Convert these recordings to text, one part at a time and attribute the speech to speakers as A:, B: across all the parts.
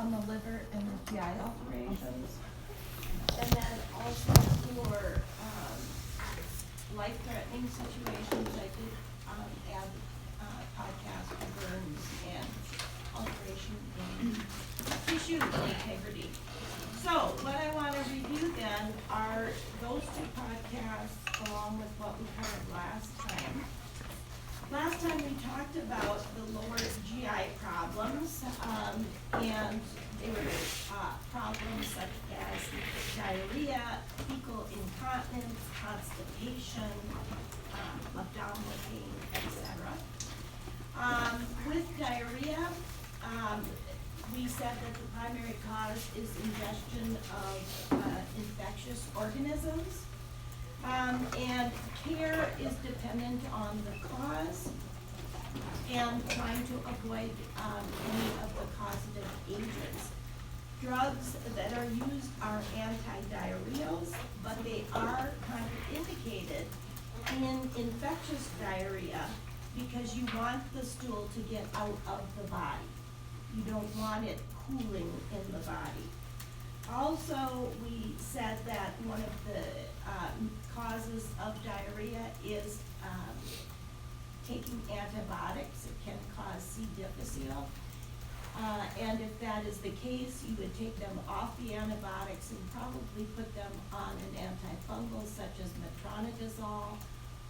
A: on the liver and the GI alterations.
B: And then also for, life-threatening situations, I did, add, podcast for burns and alteration in tissue integrity. So what I wanna review then are those two podcasts along with what we covered last time. Last time we talked about the lower GI problems, and they were, problems such as diarrhea, fecal incontinence, constipation, abdominal pain, etc. With diarrhea, we said that the primary cause is ingestion of infectious organisms. And care is dependent on the cause and trying to avoid any of the causative agents. Drugs that are used are antidiarrheals, but they are contraindicated in infectious diarrhea because you want the stool to get out of the body. You don't want it cooling in the body. Also, we said that one of the causes of diarrhea is taking antibiotics. It can cause C. difficile. And if that is the case, you would take them off the antibiotics and probably put them on an antifungal such as metronidazole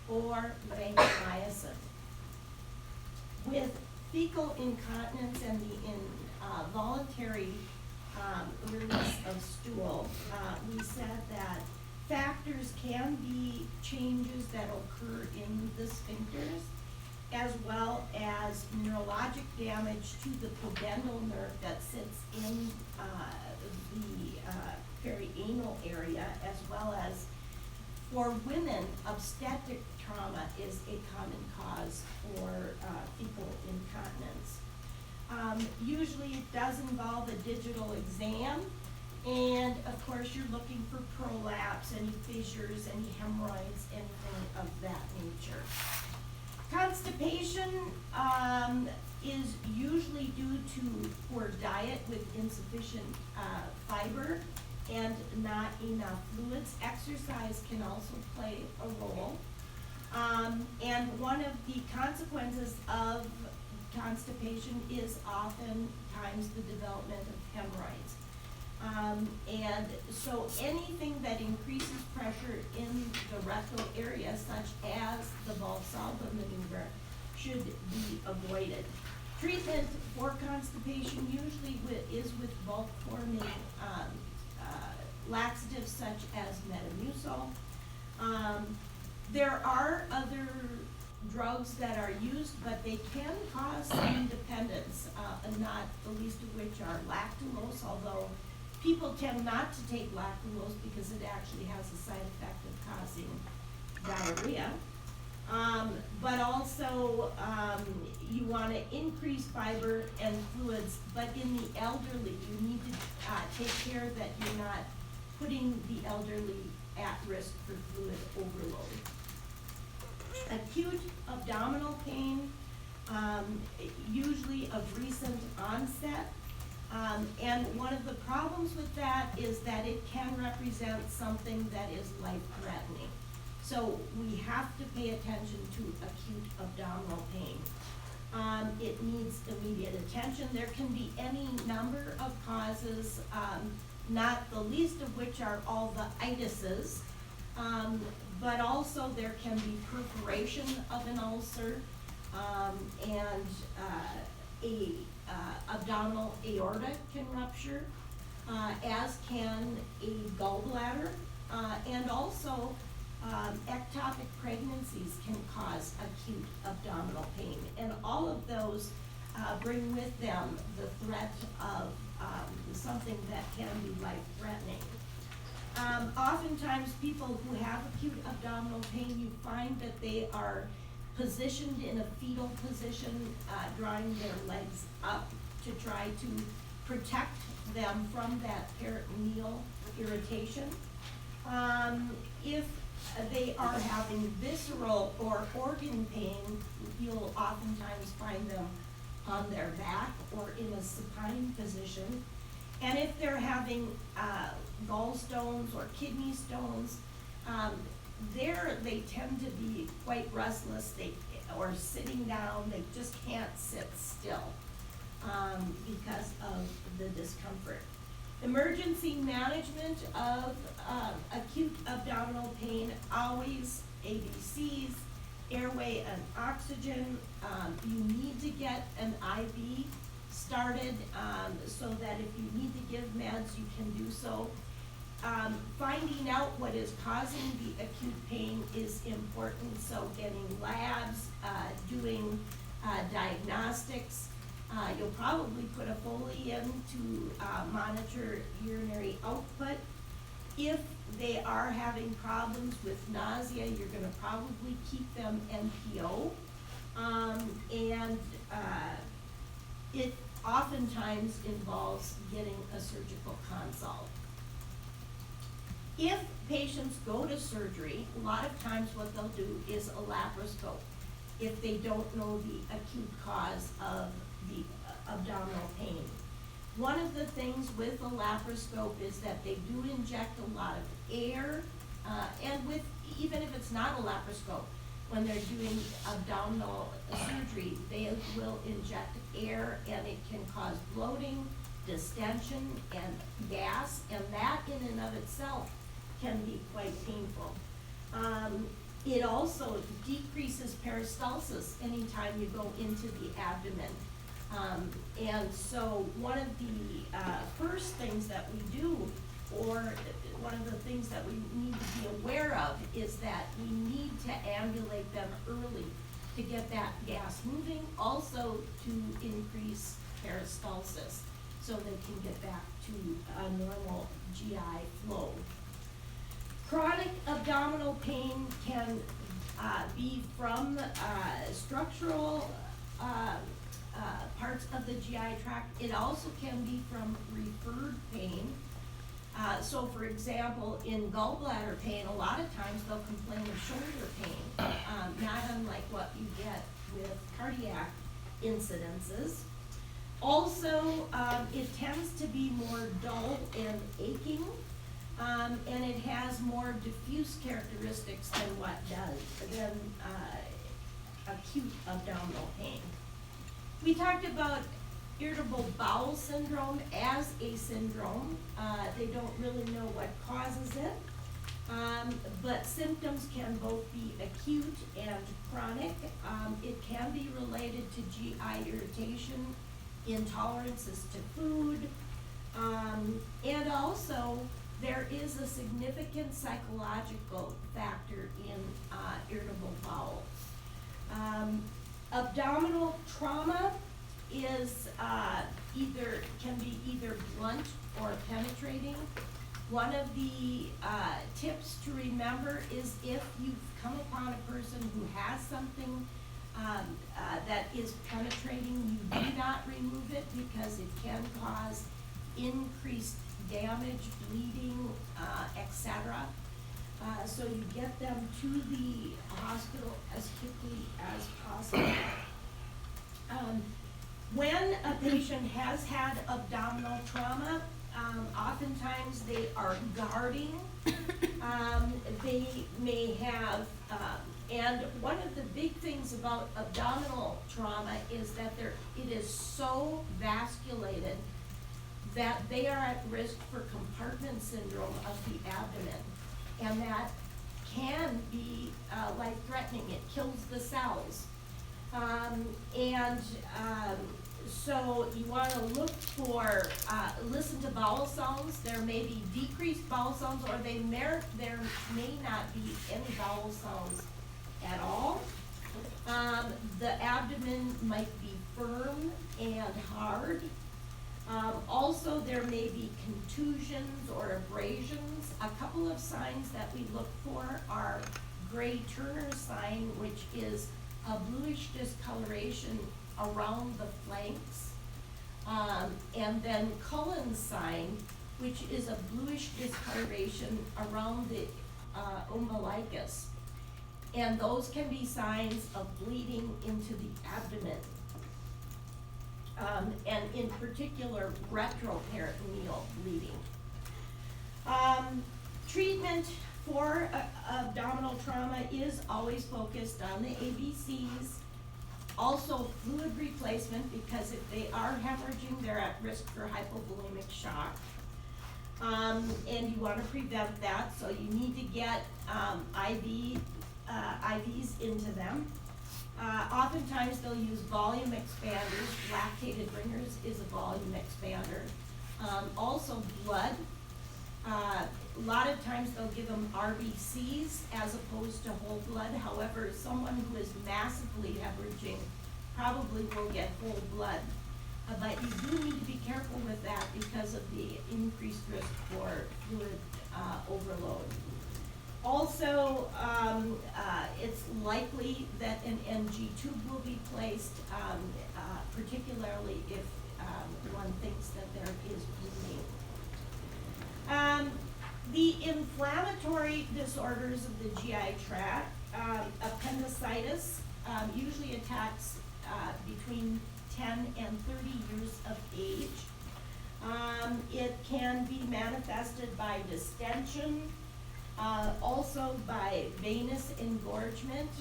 B: or vancomycin. With fecal incontinence and the involuntary release of stool, we said that factors can be changes that occur in the sphincters, as well as neurologic damage to the pudendal nerve that sits in the perianal area, as well as for women, obstetric trauma is a common cause for fecal incontinence. Usually it does involve a digital exam, and of course you're looking for prolapse, any fissures, any hemorrhoids, anything of that nature. Constipation is usually due to poor diet with insufficient fiber and not enough fluids. Exercise can also play a role. And one of the consequences of constipation is oftentimes the development of hemorrhoids. And so anything that increases pressure in the rectal area, such as the Valsalva maneuver, should be avoided. Treatment for constipation usually is with bulk-forming laxatives such as Metamucil. There are other drugs that are used, but they can cause some dependence, and not the least of which are lactulose, although people tend not to take lactulose because it actually has a side effect of causing diarrhea. But also, you want to increase fiber and fluids, but in the elderly, you need to take care that you're not putting the elderly at risk for fluid overload. Acute abdominal pain, usually of recent onset. And one of the problems with that is that it can represent something that is life-threatening. So we have to pay attention to acute abdominal pain. It needs immediate attention. There can be any number of causes, not the least of which are all the itises, but also there can be perforation of an ulcer, and abdominal aorta can rupture, as can a gallbladder, and also ectopic pregnancies can cause acute abdominal pain, and all of those bring with them the threat of something that can be life-threatening. Oftentimes people who have acute abdominal pain, you find that they are positioned in a fetal position, drawing their legs up to try to protect them from that peritoneal irritation. If they are having visceral or organ pain, you'll oftentimes find them on their back or in a supine position. And if they're having gallstones or kidney stones, they tend to be quite restless, or sitting down, they just can't sit still because of the discomfort. Emergency management of acute abdominal pain, always ABCs, airway and oxygen. You need to get an IV started so that if you need to give meds, you can do so. Finding out what is causing the acute pain is important, so getting labs, doing diagnostics. You'll probably put a Foley in to monitor urinary output. If they are having problems with nausea, you're gonna probably keep them NPO. It oftentimes involves getting a surgical consult. If patients go to surgery, a lot of times what they'll do is a laparoscope if they don't know the acute cause of the abdominal pain. One of the things with a laparoscope is that they do inject a lot of air, and even if it's not a laparoscope, when they're doing abdominal surgery, they will inject air, and it can cause bloating, distension, and gas, and that in and of itself can be quite painful. It also decreases peristalsis anytime you go into the abdomen. And so one of the first things that we do, or one of the things that we need to be aware of, is that we need to ambulate them early to get that gas moving, also to increase peristalsis so they can get back to a normal GI flow. Chronic abdominal pain can be from structural parts of the GI tract. It also can be from referred pain. So for example, in gallbladder pain, a lot of times they'll complain of shoulder pain, not unlike what you get with cardiac incidences. Also, it tends to be more dull and aching, and it has more diffuse characteristics than acute abdominal pain. We talked about irritable bowel syndrome as a syndrome. They don't really know what causes it, but symptoms can both be acute and chronic. It can be related to GI irritation, intolerances to food, and also there is a significant psychological factor in irritable bowel. Abdominal trauma is can be either blunt or penetrating. One of the tips to remember is if you've come upon a person who has something that is penetrating, you do not remove it because it can cause increased damage, bleeding, etc. So you get them to the hospital as quickly as possible. When a patient has had abdominal trauma, oftentimes they are guarding. They may have, and one of the big things about abdominal trauma is that it is so vasculated that they are at risk for compartment syndrome of the abdomen. And that can be life-threatening. It kills the cells. So you want to look for, listen to bowel sounds. There may be decreased bowel sounds, or there may not be any bowel sounds at all. The abdomen might be firm and hard. Also, there may be contusions or abrasions. A couple of signs that we look for are Gray-Turner sign, which is a bluish discoloration around the flanks, and then Cullen's sign, which is a bluish discoloration around the umbilicus. And those can be signs of bleeding into the abdomen. and in particular retroperitoneal bleeding. Treatment for abdominal trauma is always focused on the ABCs. Also fluid replacement, because if they are hemorrhaging, they're at risk for hypovolemic shock. And you wanna prevent that, so you need to get, IVs into them. Oftentimes they'll use volume expanders. Lactated ringers is a volume expander. Also blood. A lot of times they'll give them RBCs as opposed to whole blood. However, someone who is massively hemorrhaging probably will get whole blood. But you do need to be careful with that because of the increased risk for fluid overload. Also, it's likely that an NG tube will be placed, particularly if one thinks that there is bleeding. The inflammatory disorders of the GI tract, appendicitis, usually attacks between 10 and 30 years of age. It can be manifested by distension, also by venous engorgement.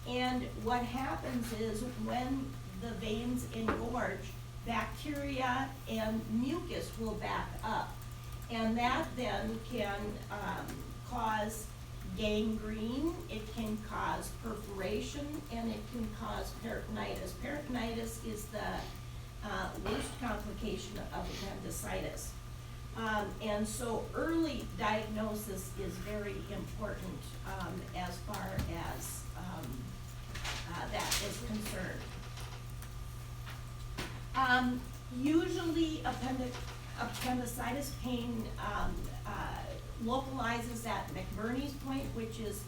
B: And what happens is when the veins engorge, bacteria and mucus will back up. And that then can cause gangrene, it can cause perforation, and it can cause peritonitis. Peritonitis is the worst complication of appendicitis. And so early diagnosis is very important as far as that is concerned. Usually appendicitis pain localizes at McBurney's point, which is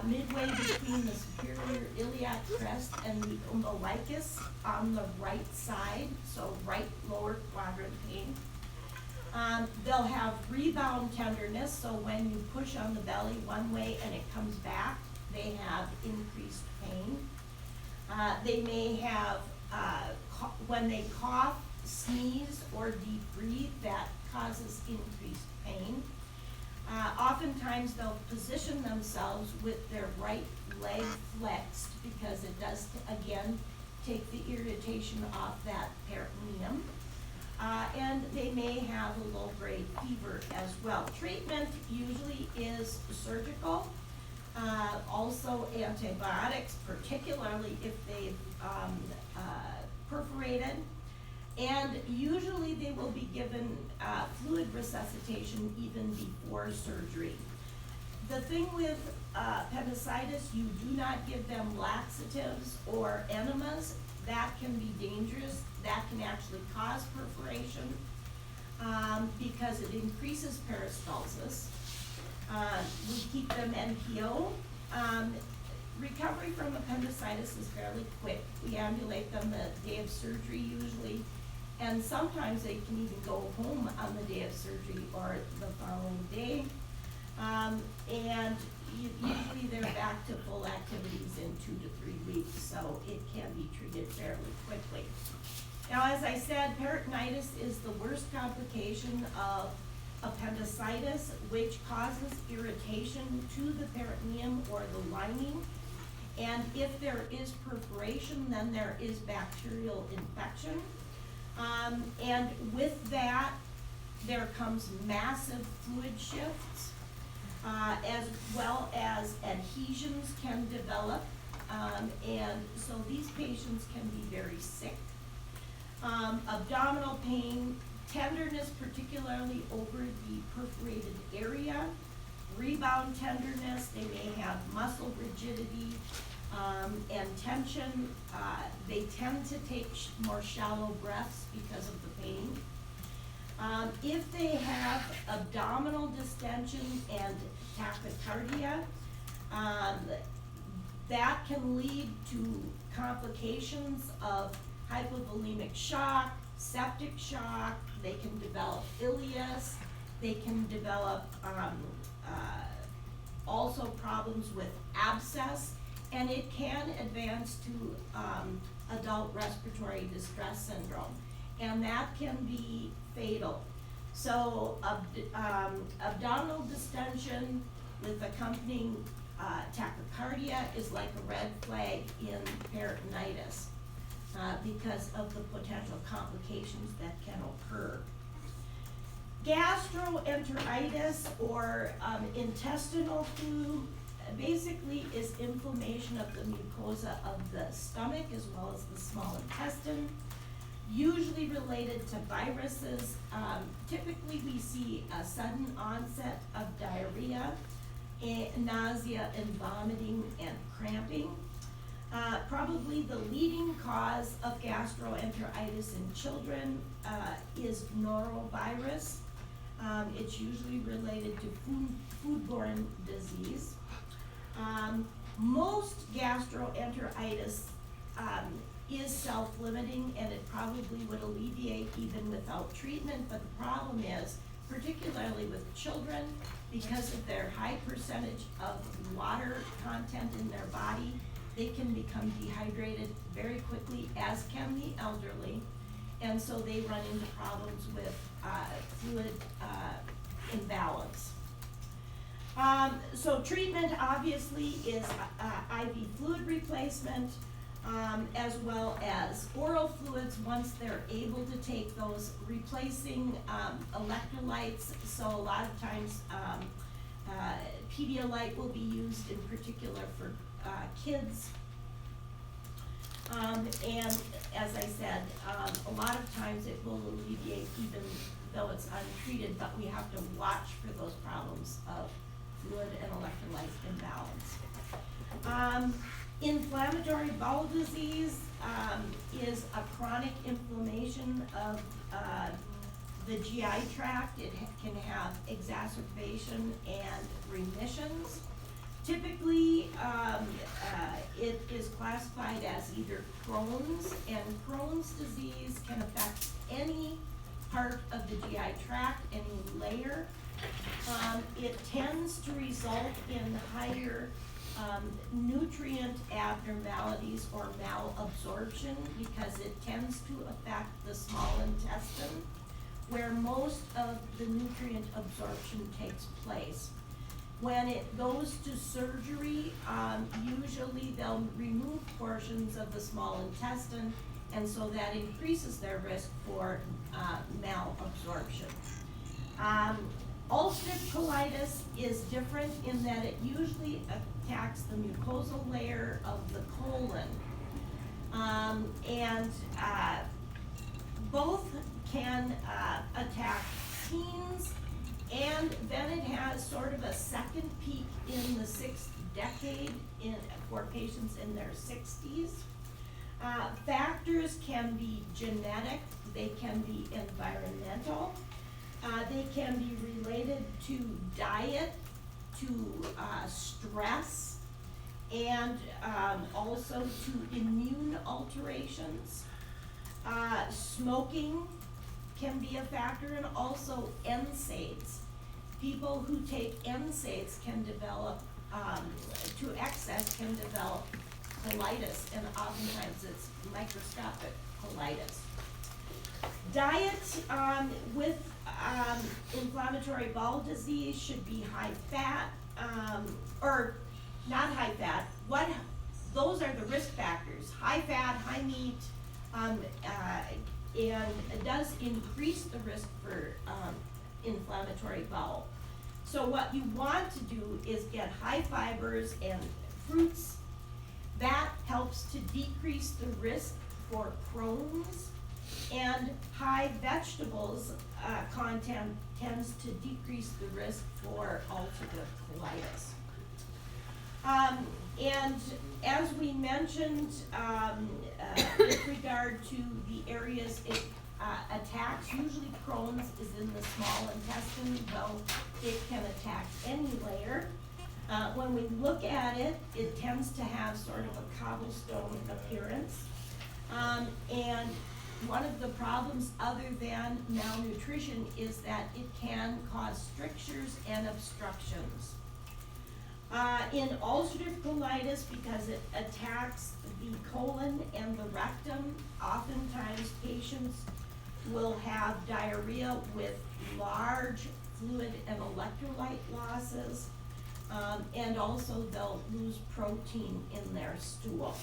B: midway between the superior iliac crest and the umbilicus on the right side, so right lower quadrant pain. They'll have rebound tenderness, so when you push on the belly one way and it comes back, they have increased pain. They may have, when they cough, sneeze, or deep breathe, that causes increased pain. Oftentimes they'll position themselves with their right leg flexed because it does, again, take the irritation off that peritoneum. And they may have a low-grade fever as well. Treatment usually is surgical, also antibiotics, particularly if they've perforated. And usually they will be given fluid resuscitation even before surgery. The thing with appendicitis, you do not give them laxatives or enemas. That can be dangerous. That can actually cause perforation because it increases peristalsis. We keep them NPO. Recovery from appendicitis is fairly quick. We ambulate them the day of surgery usually, and sometimes they can even go home on the day of surgery or the following day. And usually they're back to full activities in 2 to 3 weeks, so it can be treated fairly quickly. Now, as I said, peritonitis is the worst complication of appendicitis, which causes irritation to the peritoneum or the lining. And if there is perforation, then there is bacterial infection. And with that, there comes massive fluid shifts, as well as adhesions can develop. And so these patients can be very sick. Abdominal pain, tenderness, particularly over the perforated area, rebound tenderness, they may have muscle rigidity and tension. They tend to take more shallow breaths because of the pain. If they have abdominal distension and tachycardia, that can lead to complications of hypovolemic shock, septic shock. They can develop ileus. They can develop also problems with abscess, and it can advance to adult respiratory distress syndrome, and that can be fatal. So, abdominal distension with accompanying tachycardia is like a red flag in peritonitis because of the potential complications that can occur. Gastroenteritis or intestinal flu basically is inflammation of the mucosa of the stomach as well as the small intestine, usually related to viruses. Typically we see a sudden onset of diarrhea, nausea and vomiting and cramping. Probably the leading cause of gastroenteritis in children is norovirus. It's usually related to foodborne disease. Most gastroenteritis is self-limiting, and it probably would alleviate even without treatment, but the problem is, particularly with children, because of their high percentage of water content in their body, they can become dehydrated very quickly, as can the elderly, and so they run into problems with fluid imbalance. So treatment obviously is IV fluid replacement, as well as oral fluids once they're able to take those, replacing electrolytes. So a lot of times Pedialyte will be used in particular for kids. And as I said, a lot of times it will alleviate even though it's untreated, but we have to watch for those problems of fluid and electrolyte imbalance. Inflammatory bowel disease is a chronic inflammation of the GI tract. It can have exacerbation and remissions. Typically, it is classified as either Crohn's, and Crohn's disease can affect any part of the GI tract, any layer. It tends to result in higher nutrient abnormalities or malabsorption because it tends to affect the small intestine, where most of the nutrient absorption takes place. When it goes to surgery, usually they'll remove portions of the small intestine, and so that increases their risk for malabsorption. Ulcerative colitis is different in that it usually attacks the mucosal layer of the colon. Both can attack teens, and then it has sort of a second peak in the 6th decade for patients in their 60s. Factors can be genetic, they can be environmental, they can be related to diet, to stress, and also to immune alterations. Smoking can be a factor, and also NSAIDs. People who take NSAIDs can develop, to excess can develop colitis, and oftentimes it's microscopic colitis. Diet with inflammatory bowel disease should be high fat, or not high fat. Those are the risk factors: high fat, high meat, and it does increase the risk for inflammatory bowel. So what you want to do is get high fibers and fruits. That helps to decrease the risk for Crohn's, and high vegetables content tends to decrease the risk for ulcerative colitis. And as we mentioned, with regard to the areas it attacks, usually Crohn's is in the small intestine, though it can attack any layer. When we look at it, it tends to have sort of a cobblestone appearance. And one of the problems other than malnutrition is that it can cause strictures and obstructions. In ulcerative colitis, because it attacks the colon and the rectum, oftentimes patients will have diarrhea with large fluid and electrolyte losses, and also they'll lose protein in their stool.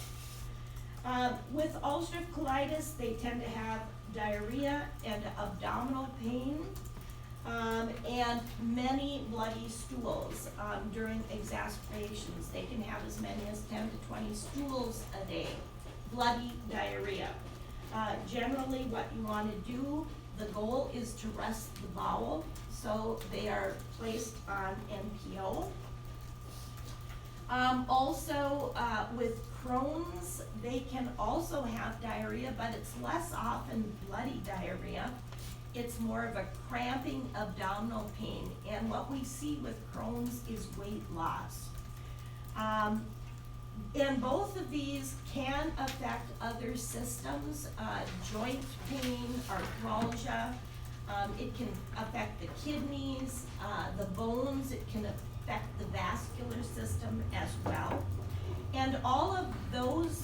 B: With ulcerative colitis, they tend to have diarrhea and abdominal pain, and many bloody stools during exacerbations. They can have as many as 10 to 20 stools a day, bloody diarrhea. Generally, what you want to do, the goal is to rest the bowel, so they are placed on NPO. Also, with Crohn's, they can also have diarrhea, but it's less often bloody diarrhea. It's more of a cramping abdominal pain, and what we see with Crohn's is weight loss. And both of these can affect other systems, joint pain, arthralgia. It can affect the kidneys, the bones. It can affect the vascular system as well. And all of those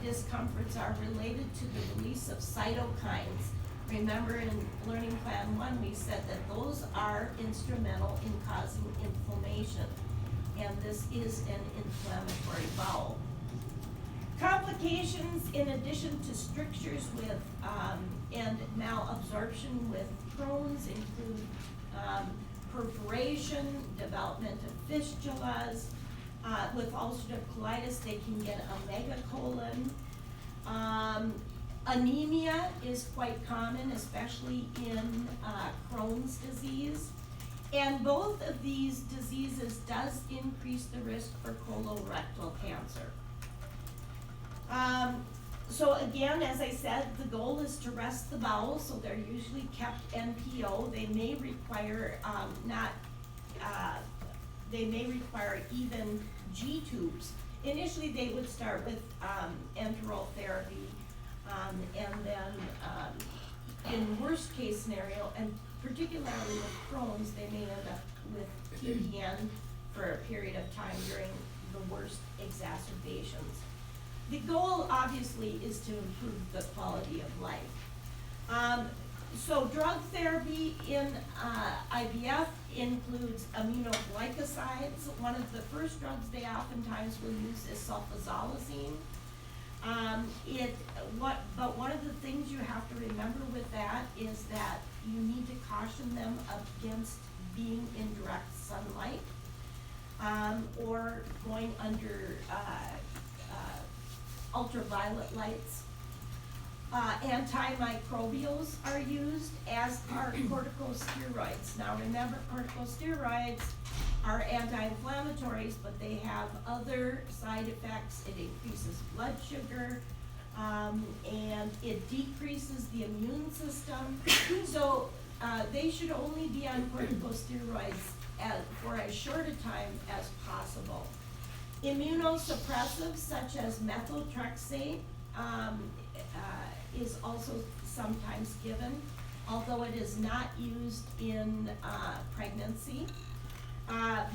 B: discomforts are related to the release of cytokines. Remember in Learning Plan 1, we said that those are instrumental in causing inflammation, and this is an inflammatory bowel. Complications, in addition to strictures with and malabsorption with Crohn's, include perforation, development of fistulas. With ulcerative colitis, they can get a megacolon. Anemia is quite common, especially in Crohn's disease. And both of these diseases does increase the risk for colorectal cancer. So again, as I said, the goal is to rest the bowel, so they're usually kept NPO. They may require they may require even G tubes. Initially, they would start with enteral therapy, and then in worst case scenario, and particularly with Crohn's, they may end up with TPN for a period of time during the worst exacerbations. The goal, obviously, is to improve the quality of life. So drug therapy in IBF includes aminoglycosides. One of the first drugs they oftentimes will use is sulfasalazine. But one of the things you have to remember with that is that you need to caution them against being in direct sunlight, or going under ultraviolet lights. Antimicrobials are used, as are corticosteroids. Now remember, corticosteroids are anti-inflammatories, but they have other side effects. It increases blood sugar, and it decreases the immune system. So they should only be on corticosteroids for as short a time as possible. Immunosuppressives such as methotrexate is also sometimes given, although it is not used in pregnancy.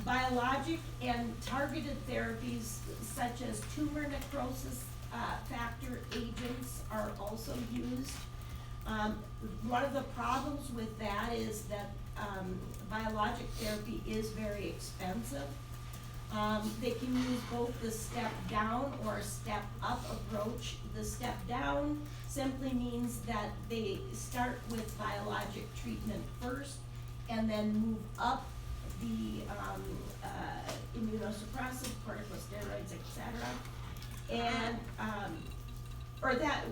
B: Biologic and targeted therapies such as tumor necrosis factor agents are also used. One of the problems with that is that biologic therapy is very expensive. They can use both the step down or step up approach. The step down simply means that they start with biologic treatment first and then move up the immunosuppressive, corticosteroids, etc. And or that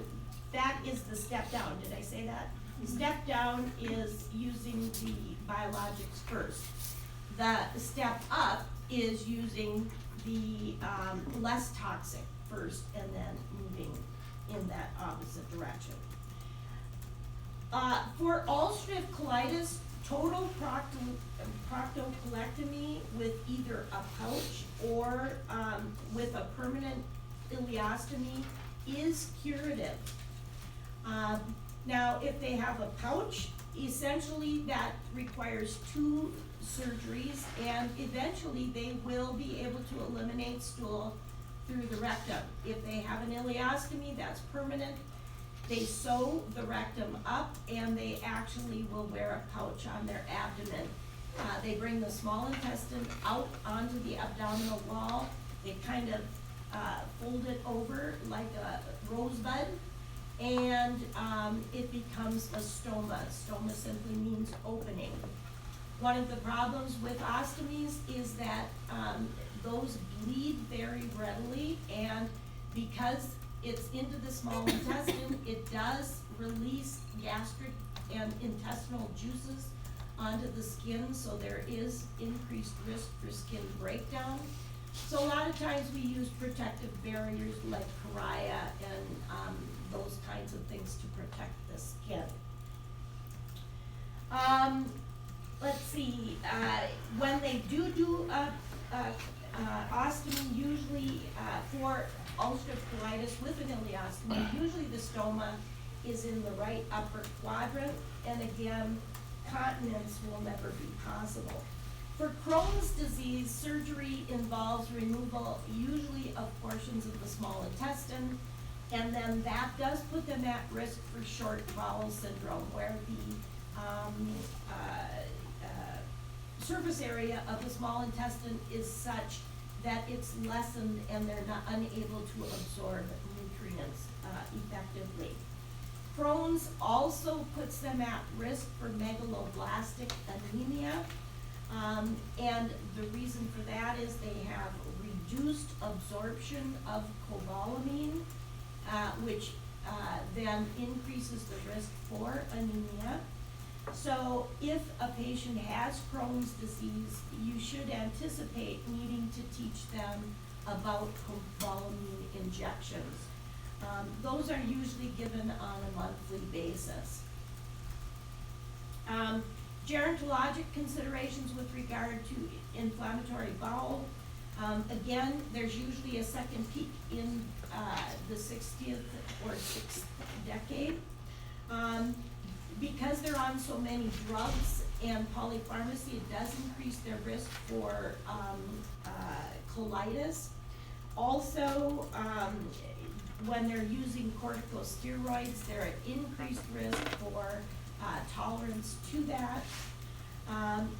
B: is the step down. Did I say that? Step down is using the biologics first. The step up is using the less toxic first and then moving in that opposite direction. For ulcerative colitis, total proctocolectomy with either a pouch or with a permanent ileostomy is curative. Now, if they have a pouch, Essentially, that requires 2 surgeries, and eventually they will be able to eliminate stool through the rectum. If they have an ileostomy, that's permanent. They sew the rectum up, and they actually will wear a pouch on their abdomen. They bring the small intestine out onto the abdominal wall. They kind of fold it over like a rosebud, and it becomes a stoma. Stoma simply means opening. One of the problems with ostomies is that those bleed very readily, and because it's into the small intestine, it does release gastric and intestinal juices onto the skin, so there is increased risk for skin breakdown. So a lot of times we use protective barriers like Karaya and those kinds of things to protect the skin. Let's see, when they do ostomy, usually for ulcerative colitis with an ileostomy, usually the stoma is in the right upper quadrant, and again, continence will never be possible. For Crohn's disease, surgery involves removal usually of portions of the small intestine, and then that does put them at risk for short bowel syndrome, where the surface area of the small intestine is such that it's lessened and they're not unable to absorb nutrients effectively. Crohn's also puts them at risk for megaloblastic anemia, and the reason for that is they have reduced absorption of cobalamin, which then increases the risk for anemia. So if a patient has Crohn's disease, you should anticipate needing to teach them about cobalamin injections. Those are usually given on a monthly basis. Gerontologic considerations with regard to inflammatory bowel. Again, there's usually a second peak in the 60th or 6th decade. Because they're on so many drugs and polypharmacy, it does increase their risk for colitis. Also, when they're using corticosteroids, they're at increased risk for tolerance to that.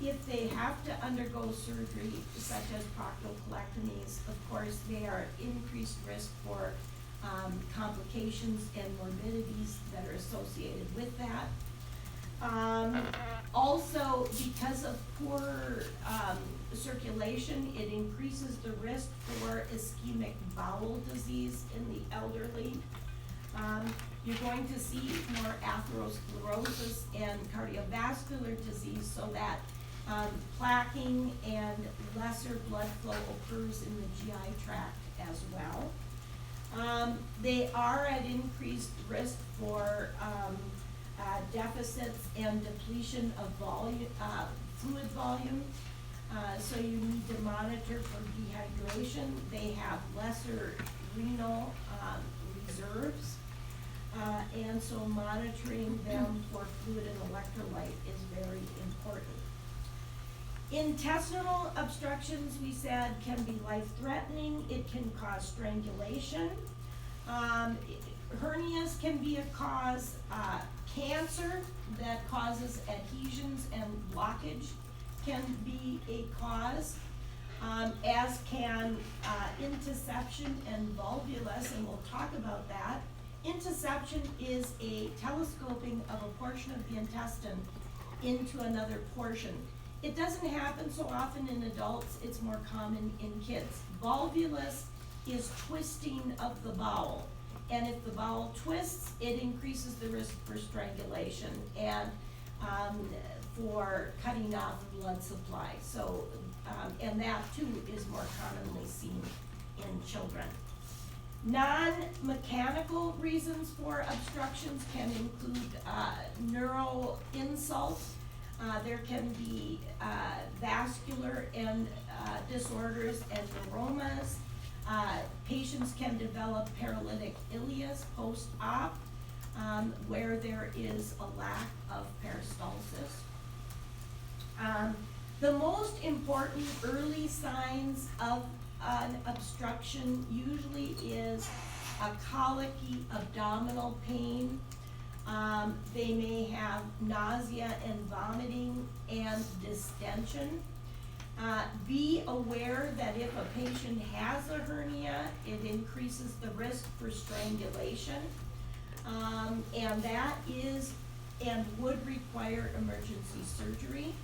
B: If they have to undergo surgery, such as proctocolectomies, of course, they are at increased risk for complications and morbidities that are associated with that. Also, because of poor circulation, it increases the risk for ischemic bowel disease in the elderly. You're going to see more atherosclerosis and cardiovascular disease, so that plaquing and lesser blood flow occurs in the GI tract as well. They are at increased risk for deficits and depletion of volume, fluid volume. So you need to monitor for dehydration. They have lesser renal reserves. And so monitoring them for fluid and electrolyte is very important. Intestinal obstructions, we said, can be life-threatening. It can cause strangulation. Hernias can be a cause. Cancer that causes adhesions and blockage can be a cause, as can intussusception and volvulus, and we'll talk about that. Intussusception is a telescoping of a portion of the intestine into another portion. It doesn't happen so often in adults, it's more common in kids. Volvulus is twisting of the bowel, and if the bowel twists, it increases the risk for strangulation and for cutting off blood supply. So, and that too is more commonly seen in children. Non-mechanical reasons for obstructions can include neural insults. There can be vascular and disorders and neuromas. Patients can develop paralytic ileus post-op. where there is a lack of peristalsis. The most important early signs of an obstruction usually is a colicky abdominal pain. They may have nausea and vomiting and distension. Be aware that if a patient has a hernia, it increases the risk for strangulation. And that is and would require emergency surgery.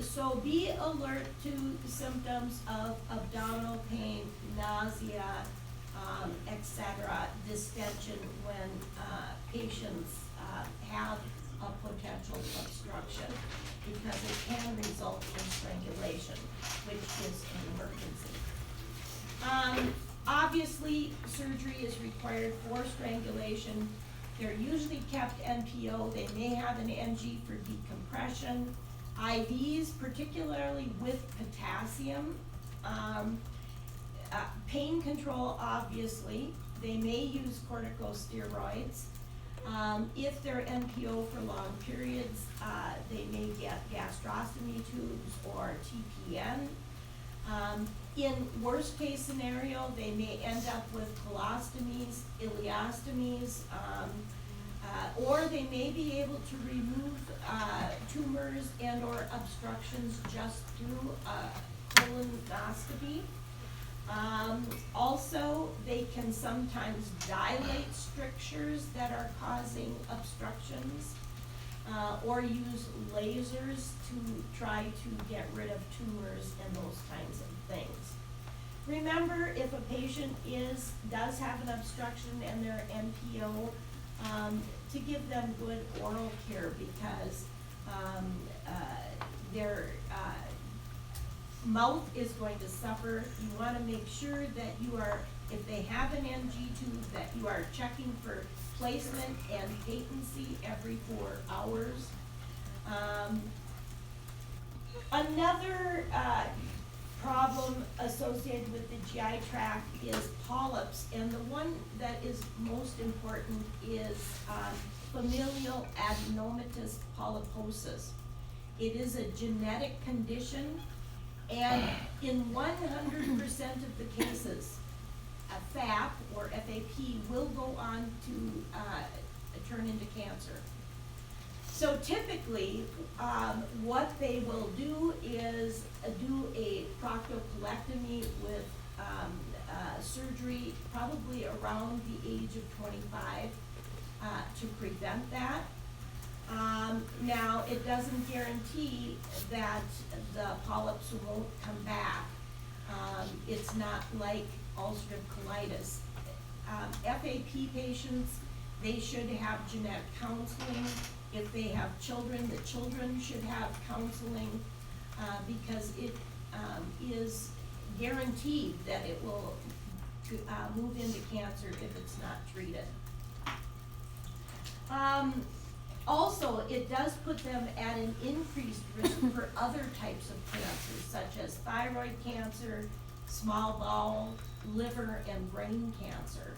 B: So be alert to symptoms of abdominal pain, nausea, etc., distension when patients have a potential obstruction, because it can result in strangulation, which is an emergency. Obviously, surgery is required for strangulation. They're usually kept NPO. They may have an NG for decompression. IVs, particularly with potassium. Pain control, obviously. They may use corticosteroids. If they're NPO for long periods, they may get gastrostomy tubes or TPN. In worst case scenario, they may end up with colostomies, ileostomies, or they may be able to remove tumors and or obstructions just through a colonoscopy. Also, they can sometimes dilate strictures that are causing obstructions, or use lasers to try to get rid of tumors and those kinds of things. Remember, if a patient does have an obstruction and they're NPO, to give them good oral care, because their mouth is going to suffer. You want to make sure that you are, if they have an NG tube, that you are checking for placement and patency every 4 hours. Another problem associated with the GI tract is polyps, and the one that is most important is familial adenomatous polyposis. It is a genetic condition, and in 100% of the cases, a FAP or FAP will go on to turn into cancer. So typically, what they will do is do a proctocolectomy with surgery probably around the age of 25 to prevent that. Now, it doesn't guarantee that the polyps won't come back. It's not like ulcerative colitis. FAP patients, they should have genetic counseling. If they have children, the children should have counseling, because it is guaranteed that it will move into cancer if it's not treated. Also, it does put them at an increased risk for other types of cancers, such as thyroid cancer, small bowel, liver, and brain cancer.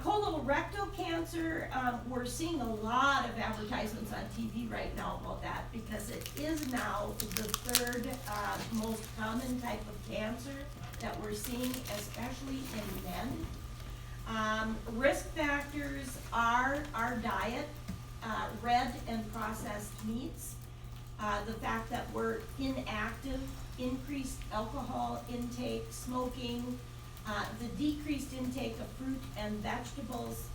B: Colorectal cancer, we're seeing a lot of advertisements on TV right now about that, because it is now the third most common type of cancer that we're seeing, especially in men. Risk factors are our diet, red and processed meats, the fact that we're inactive, increased alcohol intake, smoking, the decreased intake of fruit and vegetables,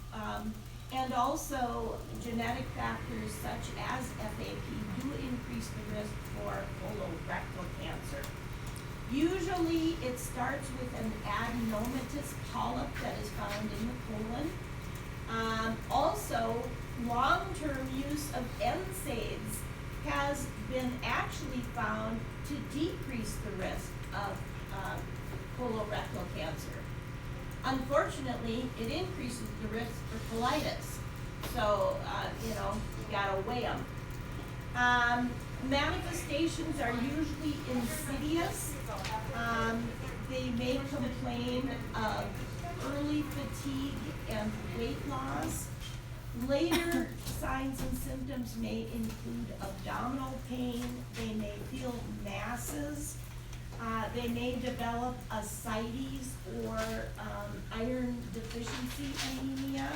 B: and also genetic factors such as FAP do increase the risk for colorectal cancer. Usually it starts with an adenomatous polyp that is found in the colon. Also, long-term use of NSAIDs has been actually found to decrease the risk of colorectal cancer. Unfortunately, it increases the risk for colitis. So, you gotta weigh them. Manifestations are usually insidious. They may complain of early fatigue and weight loss. Later signs and symptoms may include abdominal pain, they may feel masses, they may develop ascites or iron deficiency anemia.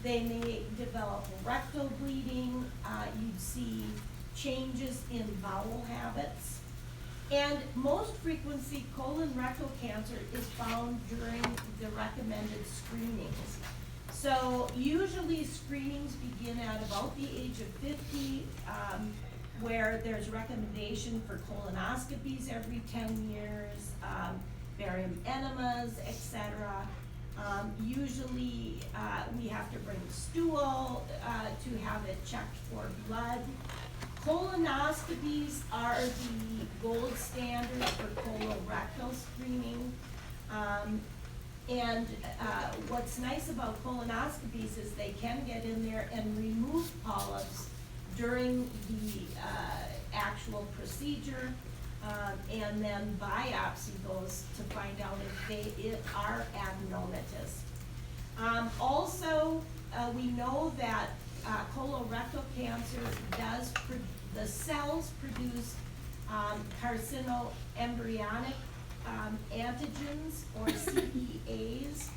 B: They may develop rectal bleeding, you'd see changes in bowel habits. And most frequency colon rectal cancer is found during the recommended screenings. So usually screenings begin at about the age of 50, where there's recommendation for colonoscopies every 10 years, barium enemas, etc. Usually we have to bring stool to have it checked for blood. Colonoscopies are the gold standard for colorectal screening. And what's nice about colonoscopies is they can get in there and remove polyps during the actual procedure, and then biopsy those to find out if they are adenomatous. Also, we know that colorectal cancer does, the cells produce carcinoembryonic antigens or CEAs.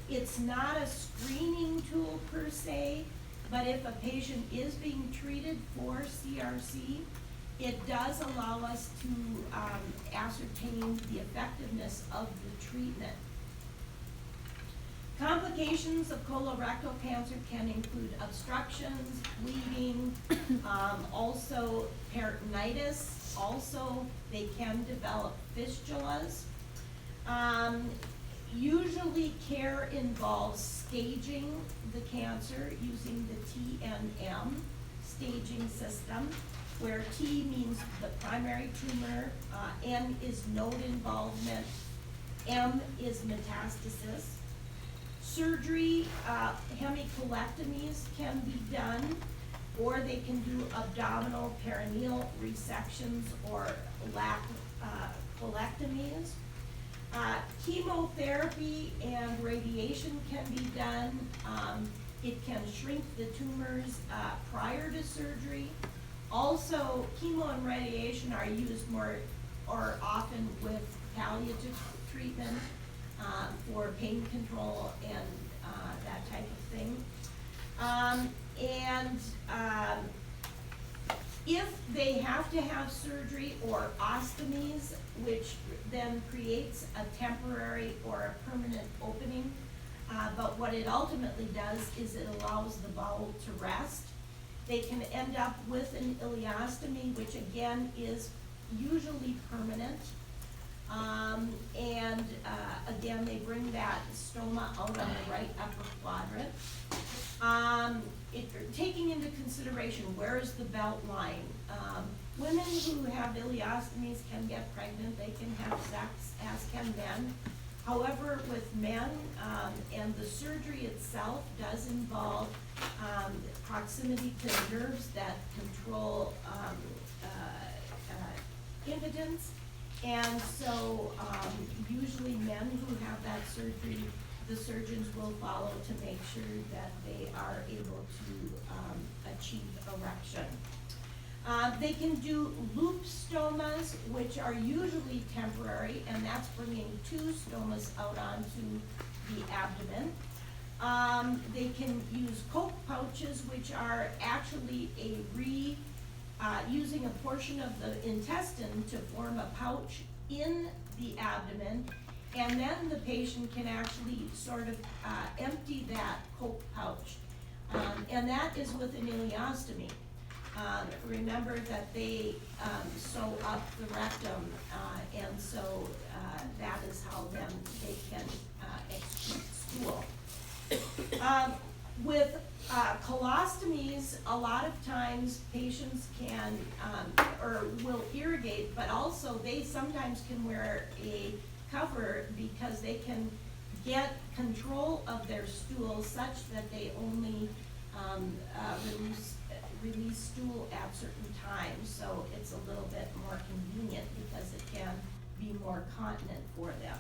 B: It's not a screening tool per se, but if a patient is being treated for CRC, it does allow us to ascertain the effectiveness of the treatment. Complications of colorectal cancer can include obstructions, bleeding, also peritonitis. Also, they can develop fistulas. Usually care involves staging the cancer using the TNM staging system, where T means the primary tumor, N is node involvement, M is metastasis. Surgery, hemicolectomies can be done, or they can do abdominal perineal resections or colectomies. Chemotherapy and radiation can be done. It can shrink the tumors prior to surgery. Also, chemo and radiation are used more or often with palliative treatment for pain control and that type of thing. If they have to have surgery or ostomies, which then creates a temporary or a permanent opening, but what it ultimately does is it allows the bowel to rest. They can end up with an ileostomy, which again is usually permanent. Again, they bring that stoma out on the right upper quadrant. Taking into consideration, where is the belt line? Women who have ileostomies can get pregnant, they can have sex, as can men. However, with men, and the surgery itself does involve proximity to nerves that control impotence. And so usually men who have that surgery, the surgeons will follow to make sure that they are able to achieve erection. They can do loop stomas, which are usually temporary, and that's bringing two stomas out onto the abdomen. They can use Koch pouches, which are actually using a portion of the intestine to form a pouch in the abdomen, and then the patient can actually sort of empty that Koch pouch. And that is with an ileostomy. Remember that they sew up the rectum, and so that is how then they can excrete stool. With colostomies, a lot of times patients can or will irrigate, but also they sometimes can wear a cover because they can get control of their stool such that they only release stool at certain times. So it's a little bit more convenient because it can be more continent for them.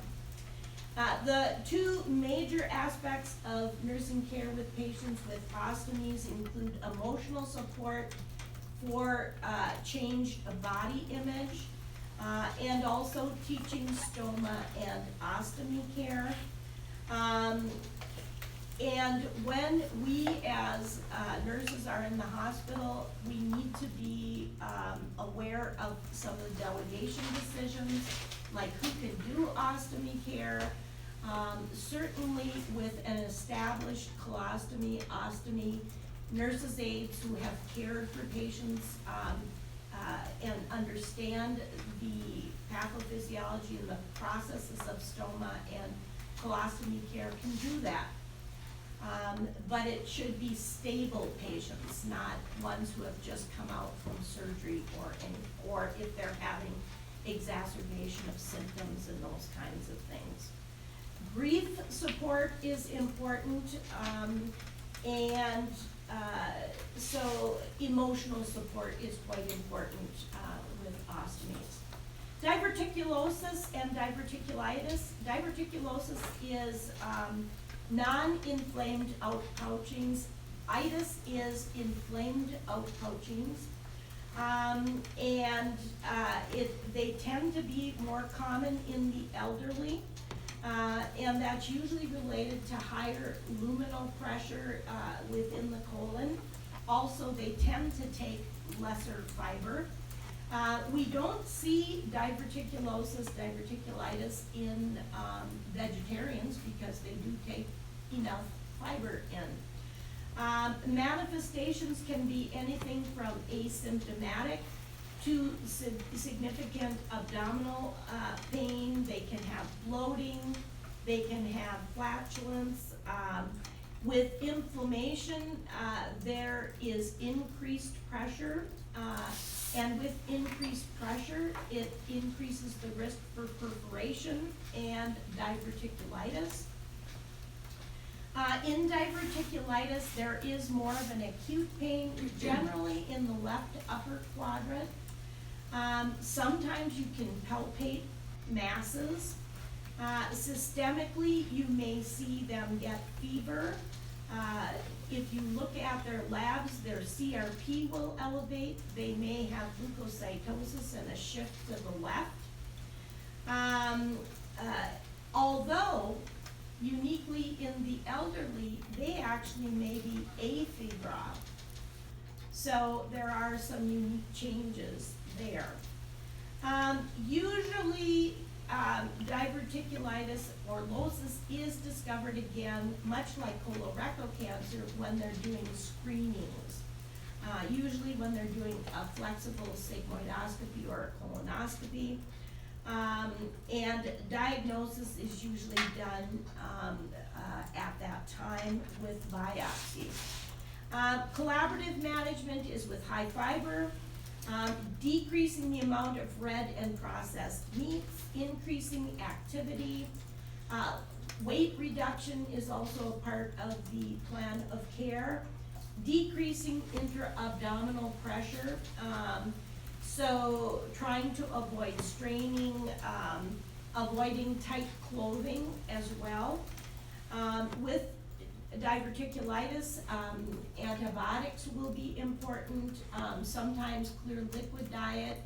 B: The two major aspects of nursing care with patients with ostomies include emotional support for changed body image, and also teaching stoma and ostomy care. And when we as nurses are in the hospital, we need to be aware of some of the delegation decisions, like who can do ostomy care. Certainly with an established colostomy, ostomy, nurses aides who have cared for patients and understand the pathophysiology and the processes of stoma and colostomy care can do that. But it should be stable patients, not ones who have just come out from surgery or if they're having exacerbation of symptoms and those kinds of things. Grief support is important, and so emotional support is quite important with ostomies. Diverticulosis and diverticulitis. Diverticulosis is non-inflamed outpouchings. Itis is inflamed outpouchings. They tend to be more common in the elderly, and that's usually related to higher luminal pressure within the colon. Also, they tend to take lesser fiber. We don't see diverticulosis, diverticulitis in vegetarians because they do take enough fiber in. Manifestations can be anything from asymptomatic to significant abdominal pain. They can have bloating, they can have flatulence. With inflammation, there is increased pressure, and with increased pressure, it increases the risk for perforation and diverticulitis. In diverticulitis, there is more of an acute pain, generally in the left upper quadrant. Sometimes you can palpate masses. Systemically, you may see them get fever. If you look at their labs, their CRP will elevate. They may have leukocytosis and a shift to the left. Although, uniquely in the elderly, they actually may be afebrile. So there are some unique changes there. Usually, diverticulitis or losis is discovered again, much like colorectal cancer, when they're doing screenings. Usually when they're doing a flexible sigmoidoscopy or a colonoscopy. And diagnosis is usually done at that time with biopsy. Collaborative management is with high fiber, decreasing the amount of red and processed meats, increasing activity. Weight reduction is also a part of the plan of care. Decreasing intra-abdominal pressure, so trying to avoid straining, avoiding tight clothing as well. With diverticulitis, antibiotics will be important, sometimes clear liquid diet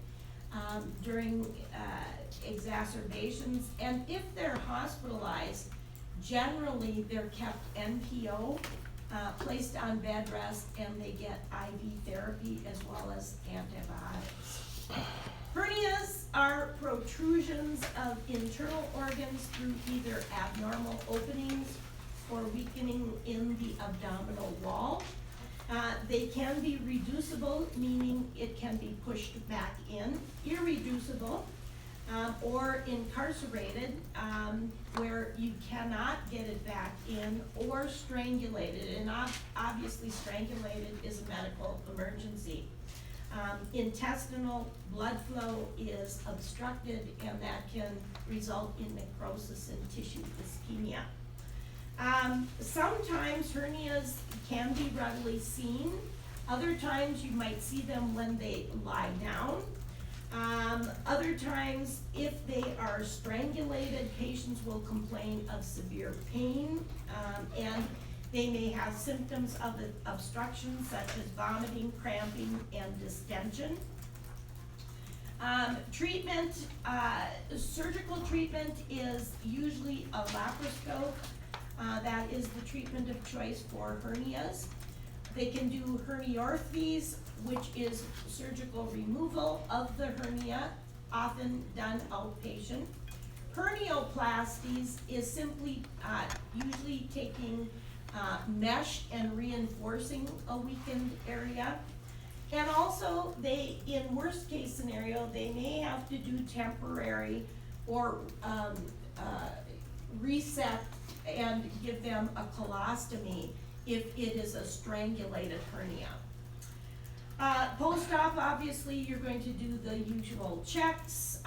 B: during exacerbations, and if they're hospitalized, generally they're kept NPO, placed on bed rest, and they get IV therapy as well as antibiotics. Hernias are protrusions of internal organs through either abnormal openings or weakening in the abdominal wall. They can be reducible, meaning it can be pushed back in, irreducible, or incarcerated, where you cannot get it back in, or strangulated, and obviously strangulated is a medical emergency. Intestinal blood flow is obstructed, and that can result in necrosis and tissue ischemia. Sometimes hernias can be readily seen. Other times you might see them when they lie down. Other times, if they are strangulated, patients will complain of severe pain, and they may have symptoms of obstruction such as vomiting, cramping, and distension. Treatment, surgical treatment is usually a laparoscope. That is the treatment of choice for hernias. They can do herniorrhaphies, which is surgical removal of the hernia, often done outpatient. Hernioplasties is simply usually taking mesh and reinforcing a weakened area. And also, they, in worst case scenario, they may have to do temporary or reset and give them a colostomy if it is a strangulated hernia. Post-op, obviously, you're going to do the usual checks,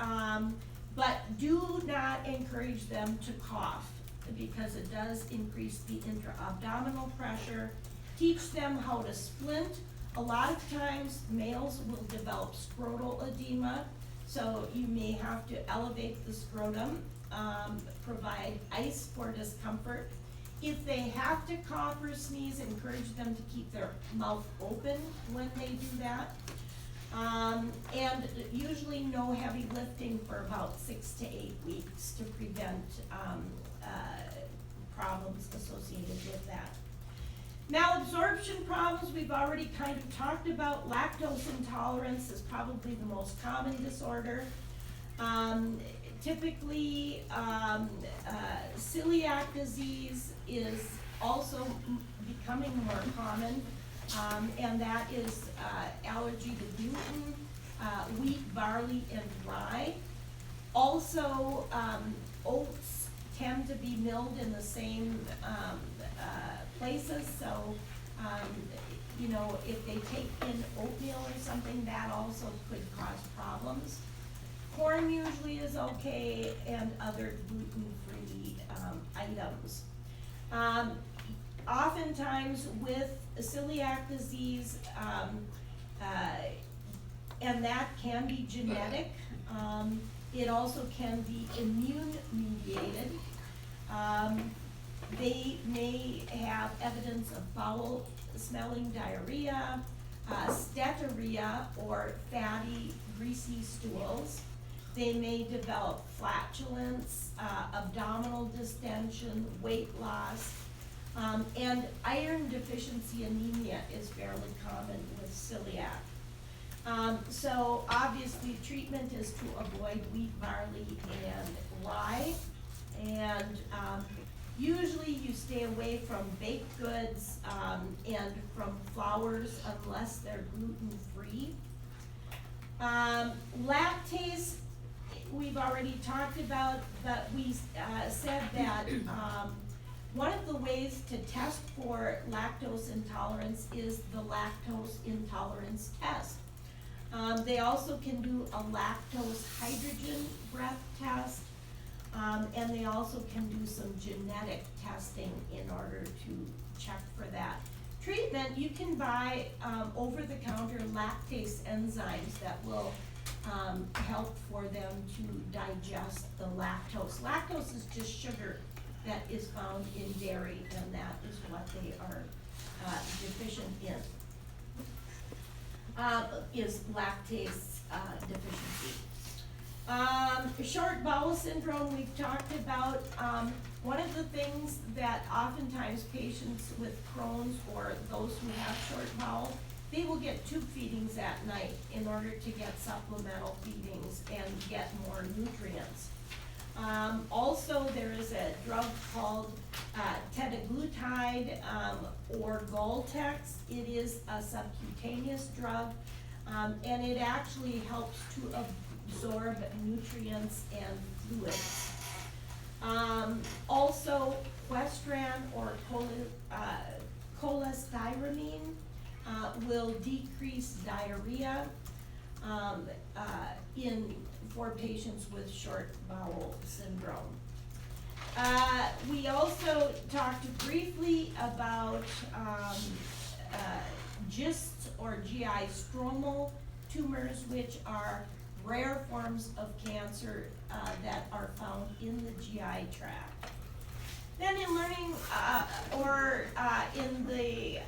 B: but do not encourage them to cough because it does increase the intra-abdominal pressure. Teach them how to splint. A lot of times, males will develop scrotal edema, so you may have to elevate the scrotum, provide ice for discomfort. If they have to cough or sneeze, encourage them to keep their mouth open when they do that. And usually no heavy lifting for about 6 to 8 weeks to prevent problems associated with that. Malabsorption problems, we've already kind of talked about. Lactose intolerance is probably the most common disorder. Typically, celiac disease is also becoming more common, and that is allergy to gluten, wheat, barley, and rye. Also, oats tend to be milled in the same places, so you know, if they take in oatmeal or something, that also could cause problems. Corn usually is okay, and other gluten-free items. Oftentimes with celiac disease, and that can be genetic, it also can be immune-mediated. They may have evidence of foul-smelling diarrhea, steatorrhea, or fatty, greasy stools. They may develop flatulence, abdominal distension, weight loss, and iron deficiency anemia is fairly common with celiac. So obviously treatment is to avoid wheat, barley, and rye. And usually you stay away from baked goods and from flours unless they're gluten-free. Lactase, we've already talked about, but we said that one of the ways to test for lactose intolerance is the lactose intolerance test. They also can do a lactose hydrogen breath test, and they also can do some genetic testing in order to check for that. Treatment, you can buy over-the-counter lactase enzymes that will help for them to digest the lactose. Lactose is just sugar that is found in dairy, and that is what they are deficient in, is lactase deficiency. Short bowel syndrome we've talked about. One of the things that oftentimes patients with Crohn's or those who have short bowel, they will get tube feedings at night in order to get supplemental feedings and get more nutrients. Also, there is a drug called tetraglutide or Goltex. It is a subcutaneous drug, and it actually helps to absorb nutrients and fluids. Also, Questran or cholestyramine will decrease diarrhea for patients with short bowel syndrome. We also talked briefly about GIST or GI stromal tumors, which are rare forms of cancer that are found in the GI tract. Then in learning, in the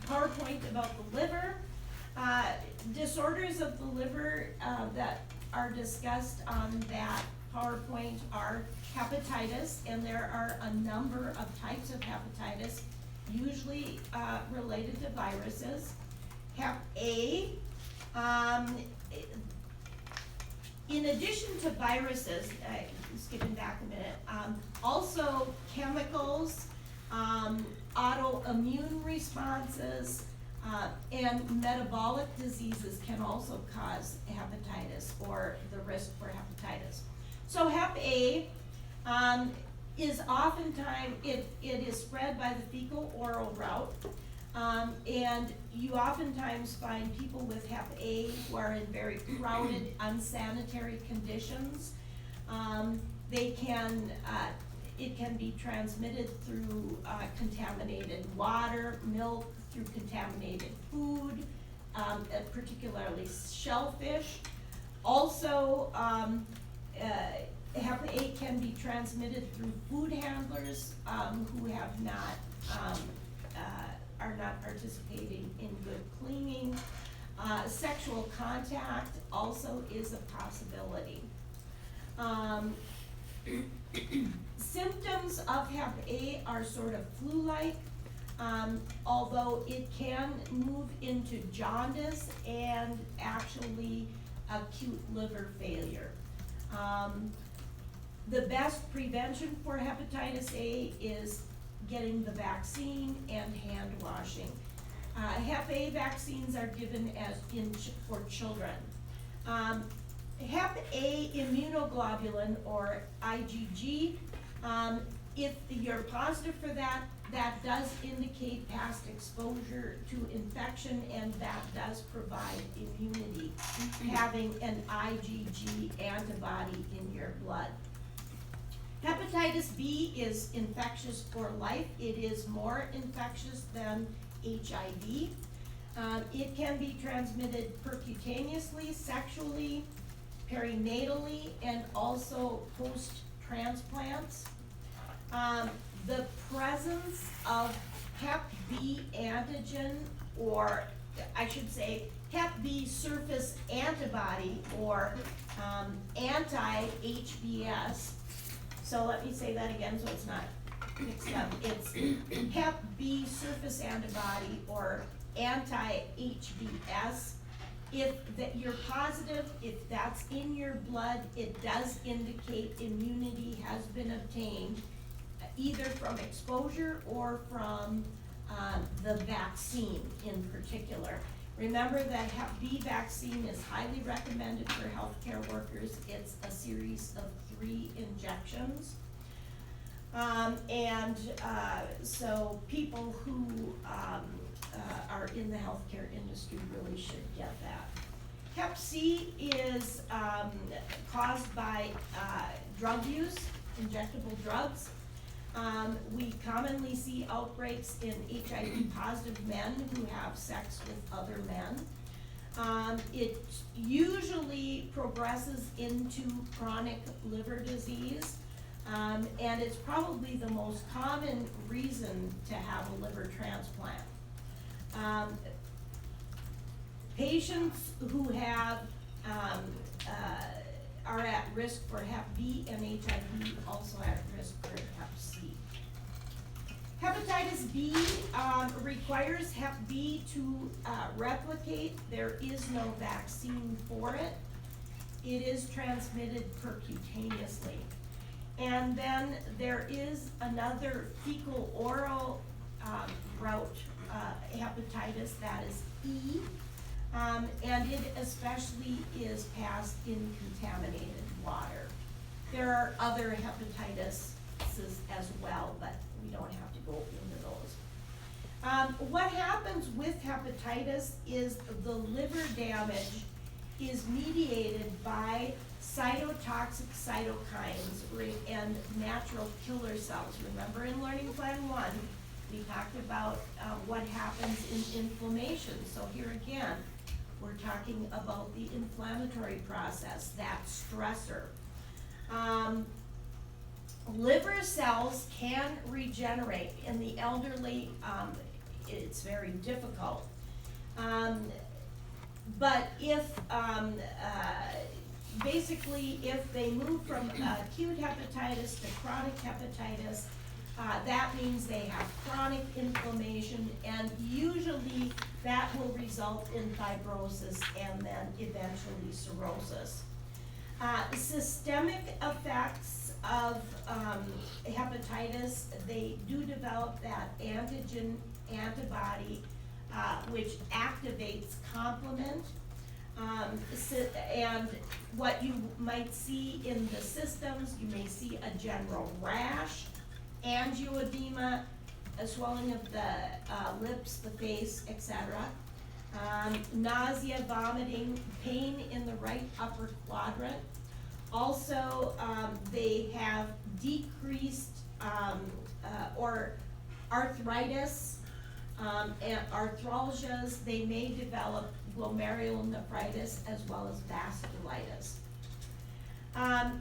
B: PowerPoint about the liver, disorders of the liver that are discussed on that PowerPoint are hepatitis, and there are a number of types of hepatitis, usually related to viruses. Hep A, in addition to viruses, skipping back a minute, also chemicals, autoimmune responses, and metabolic diseases can also cause hepatitis or the risk for hepatitis. So Hep A is oftentimes, it is spread by the fecal-oral route, and you oftentimes find people with Hep A who are in very crowded, unsanitary conditions. It can be transmitted through contaminated water, milk, through contaminated food, particularly shellfish. Also, Hep A can be transmitted through food handlers who have not, are not participating in good cleaning. Sexual contact also is a possibility. Symptoms of Hep A are sort of flu-like, although it can move into jaundice and actually acute liver failure. The best prevention for hepatitis A is getting the vaccine and hand washing. Hep A vaccines are given for children. Hep A immunoglobulin, or IgG, if you're positive for that, that does indicate past exposure to infection, and that does provide immunity, having an IgG antibody in your blood. Hepatitis B is infectious for life. It is more infectious than HIV. It can be transmitted percutaneously, sexually, perinatally, and also post-transplants. The presence of Hep B antigen, or I should say Hep B surface antibody, or anti-HBs. So let me say that again so it's not mixed up. It's Hep B surface antibody, or anti-HBs. If you're positive, if that's in your blood, it does indicate immunity has been obtained, either from exposure or from the vaccine in particular. Remember that Hep B vaccine is highly recommended for healthcare workers. It's a series of 3 injections. So people who are in the healthcare industry really should get that. Hep C is caused by drug use, injectable drugs. We commonly see outbreaks in HIV positive men who have sex with other men. It usually progresses into chronic liver disease, and it's probably the most common reason to have a liver transplant. Patients who have are at risk for Hep B and HIV, also at risk for Hep C. Hepatitis B requires Hep B to replicate. There is no vaccine for it. It is transmitted percutaneously. And then there is another fecal-oral route hepatitis, that is E, and it especially is passed in contaminated water. There are other hepatitis as well, but we don't have to go into those. What happens with hepatitis is the liver damage is mediated by cytotoxic cytokines and natural killer cells. Remember in Learning Plan 1, we talked about what happens in inflammation. So here again, We're talking about the inflammatory process, that stressor. Liver cells can regenerate. In the elderly, it's very difficult. But if, basically, if they move from acute hepatitis to chronic hepatitis, that means they have chronic inflammation, and usually that will result in fibrosis and then eventually cirrhosis. Systemic effects of hepatitis, they do develop that antigen antibody, which activates complement. And what you might see in the systems, you may see a general rash, angioedema, a swelling of the lips, the face, etc. Nausea, vomiting, pain in the right upper quadrant. Also, they have decreased or arthritis and arthralgias. They may develop glomerulonephritis as well as vasculitis.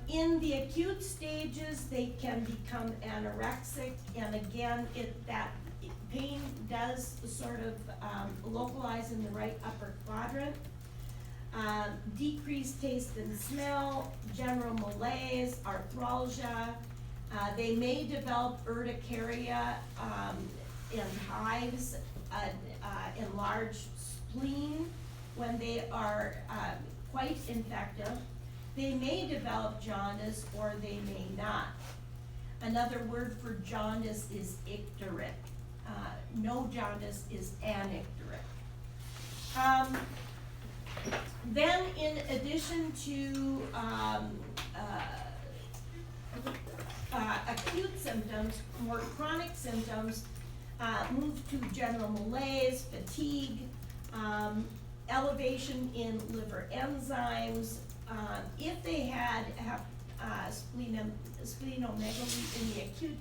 B: In the acute stages, they can become anorexic, and again, that pain does sort of localize in the right upper quadrant. Decreased taste and smell, general malaise, arthralgia. They may develop urticaria and hives, enlarged spleen when they are quite infective. They may develop jaundice or they may not. Another word for jaundice is icteric. No jaundice is anicteric. Then in addition to acute symptoms, more chronic symptoms move to general malaise, fatigue, elevation in liver enzymes. If they had splenomegaly in the acute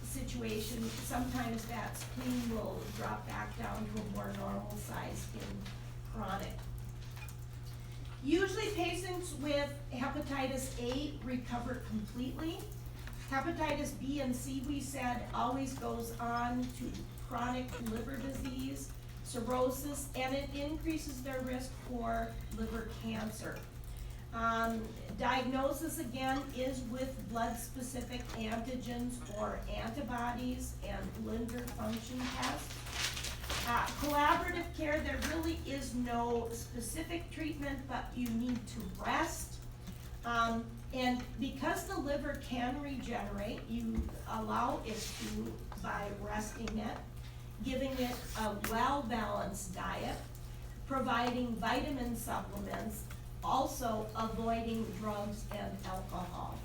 B: situation, sometimes that spleen will drop back down to a more normal size in chronic. Usually patients with hepatitis A recover completely. Hepatitis B and C, we said, always goes on to chronic liver disease, cirrhosis, and it increases their risk for liver cancer. Diagnosis, again, is with blood-specific antigens or antibodies and liver function tests. Collaborative care, there really is no specific treatment, but you need to rest. And because the liver can regenerate, you allow it to by resting it, giving it a well-balanced diet, providing vitamin supplements, also avoiding drugs and alcohol.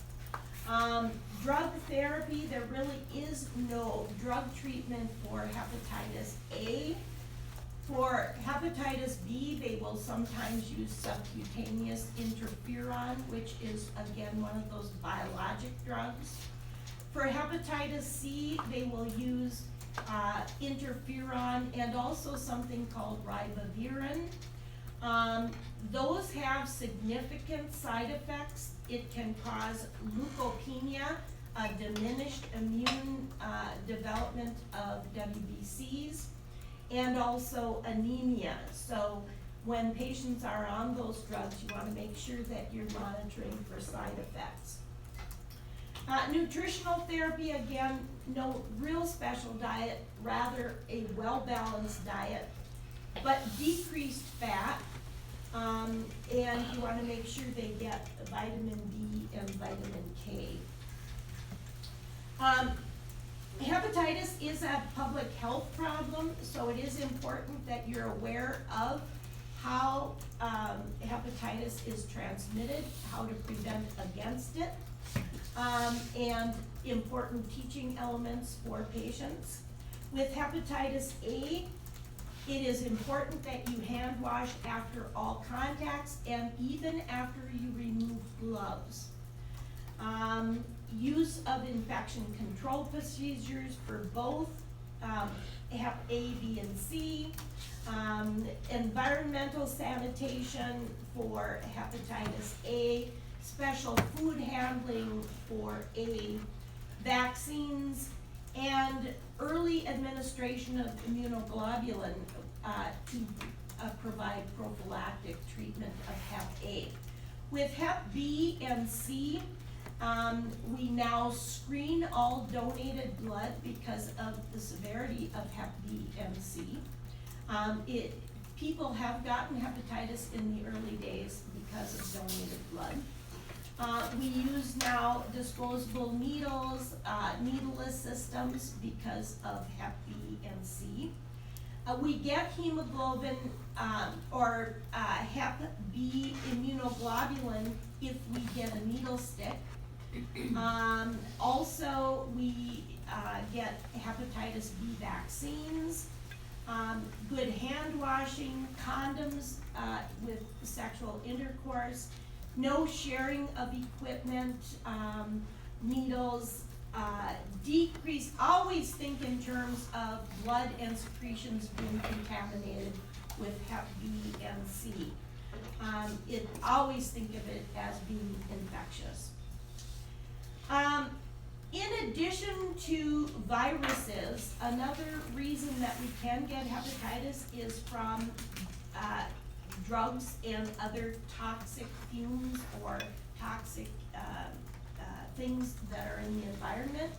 B: Drug therapy, there really is no drug treatment for hepatitis A. For hepatitis B, they will sometimes use subcutaneous interferon, which is, again, one of those biologic drugs. For hepatitis C, they will use interferon and also something called ribavirin. Those have significant side effects. It can cause leukopenia, a diminished immune development of WBCs, and also anemia. So when patients are on those drugs, you want to make sure that you're monitoring for side effects. Nutritional therapy, again, no real special diet, rather a well-balanced diet, but decreased fat, and you want to make sure they get vitamin B and vitamin K. Hepatitis is a public health problem, so it is important that you're aware of how hepatitis is transmitted, how to prevent against it, and important teaching elements for patients. With hepatitis A, it is important that you hand wash after all contacts and even after you remove gloves. Use of infection control procedures for both Hep A, B, and C. environmental sanitation for hepatitis A, special food handling for A, vaccines, and early administration of immunoglobulin to provide prophylactic treatment of Hep A. With Hep B and C, we now screen all donated blood because of the severity of Hep B and C. People have gotten hepatitis in the early days because of donated blood. We use now disposable needles, needleless systems because of Hep B and C. We get hemoglobin or Hep B immunoglobulin if we get a needle stick. Also, we get hepatitis B vaccines, good hand washing, condoms with sexual intercourse, no sharing of equipment, needles, decrease, always think in terms of blood and secretions being contaminated with Hep B and C. Always think of it as being infectious. In addition to viruses, another reason that we can get hepatitis is from drugs and other toxic fumes or toxic things that are in the environment.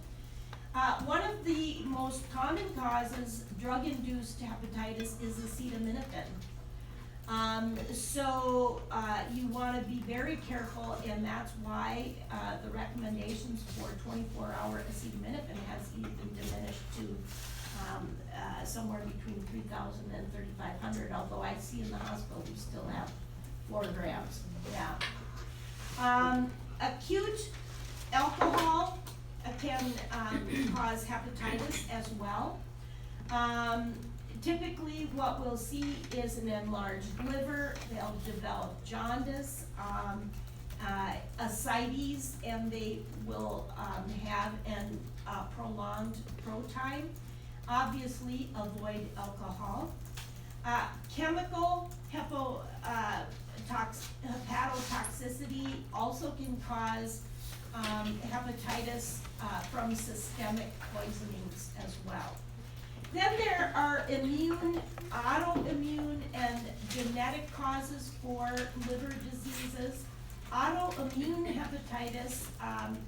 B: One of the most common causes, drug-induced hepatitis, is acetaminophen. So you want to be very careful, and that's why the recommendations for 24-hour acetaminophen has even diminished to somewhere between 3,000 and 3,500, although I see in the hospital we still have 4 grams. Yeah. Acute alcohol can cause hepatitis as well. Typically, what we'll see is an enlarged liver. They'll develop jaundice, ascites, and they will have an prolonged protime. Obviously, avoid alcohol. Chemical hepatotoxicity also can cause hepatitis from systemic poisonings as well. Then there are immune, autoimmune, and genetic causes for liver diseases. Autoimmune hepatitis,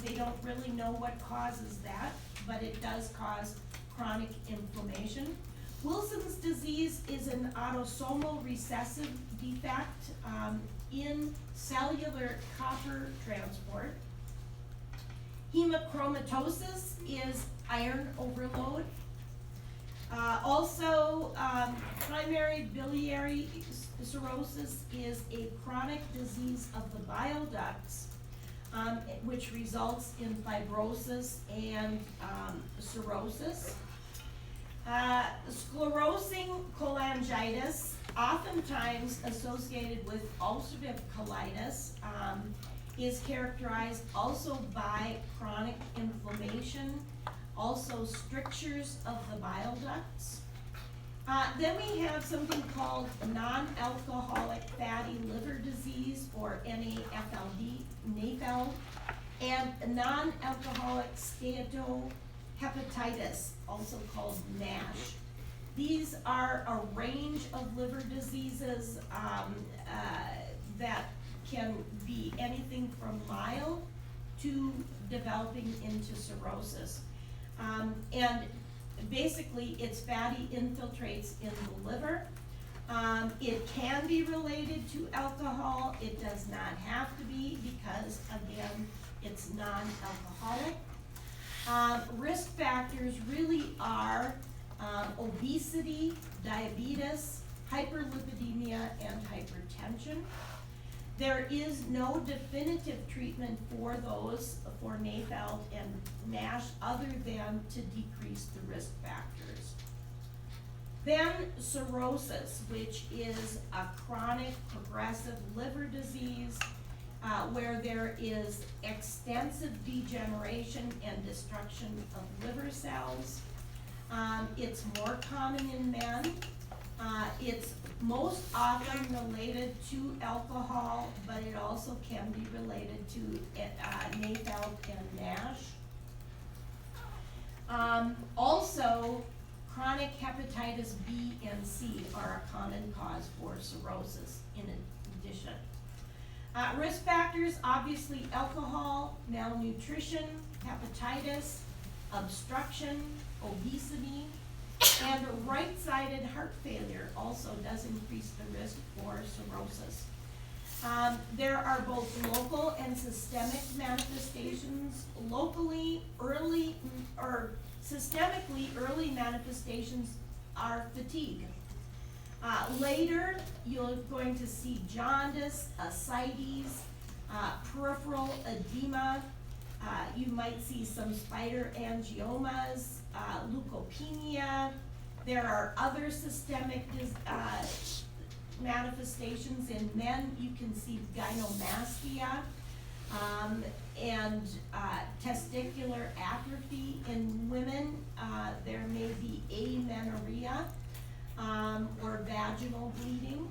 B: they don't really know what causes that, but it does cause chronic inflammation. Wilson's disease is an autosomal recessive defect in cellular copper transport. Hemochromatosis is iron overload. Also, primary biliary cirrhosis is a chronic disease of the bile ducts, which results in fibrosis and cirrhosis. Sclerosing cholangitis, oftentimes associated with ulcerative colitis, is characterized also by chronic inflammation, also strictures of the bile ducts. Then we have something called non-alcoholic fatty liver disease, or NAFLD, NAFLD, and non-alcoholic steatohepatitis, also called NASH. These are a range of liver diseases that can be anything from mild to developing into cirrhosis. And basically, it's fatty infiltrates in the liver. It can be related to alcohol. It does not have to be, because again, it's non-alcoholic. Risk factors really are obesity, diabetes, hyperlipidemia, and hypertension. There is no definitive treatment for those, for NAFLD and NASH, other than to decrease the risk factors. Then cirrhosis, which is a chronic progressive liver disease where there is extensive degeneration and destruction of liver cells. It's more common in men. It's most often related to alcohol, but it also can be related to NAFLD and NASH. Also, chronic hepatitis B and C are a common cause for cirrhosis in addition. Risk factors, obviously alcohol, malnutrition, hepatitis, obstruction, obesity, and right-sided heart failure also does increase the risk for cirrhosis. There are both local and systemic manifestations. Locally, systemically, early manifestations are fatigue. Later, you're going to see jaundice, ascites, peripheral edema. You might see some spider angiomas, leukopenia. There are other systemic manifestations in men. You can see gynecomastia and testicular atrophy. In women, there may be amenorrhea or vaginal bleeding.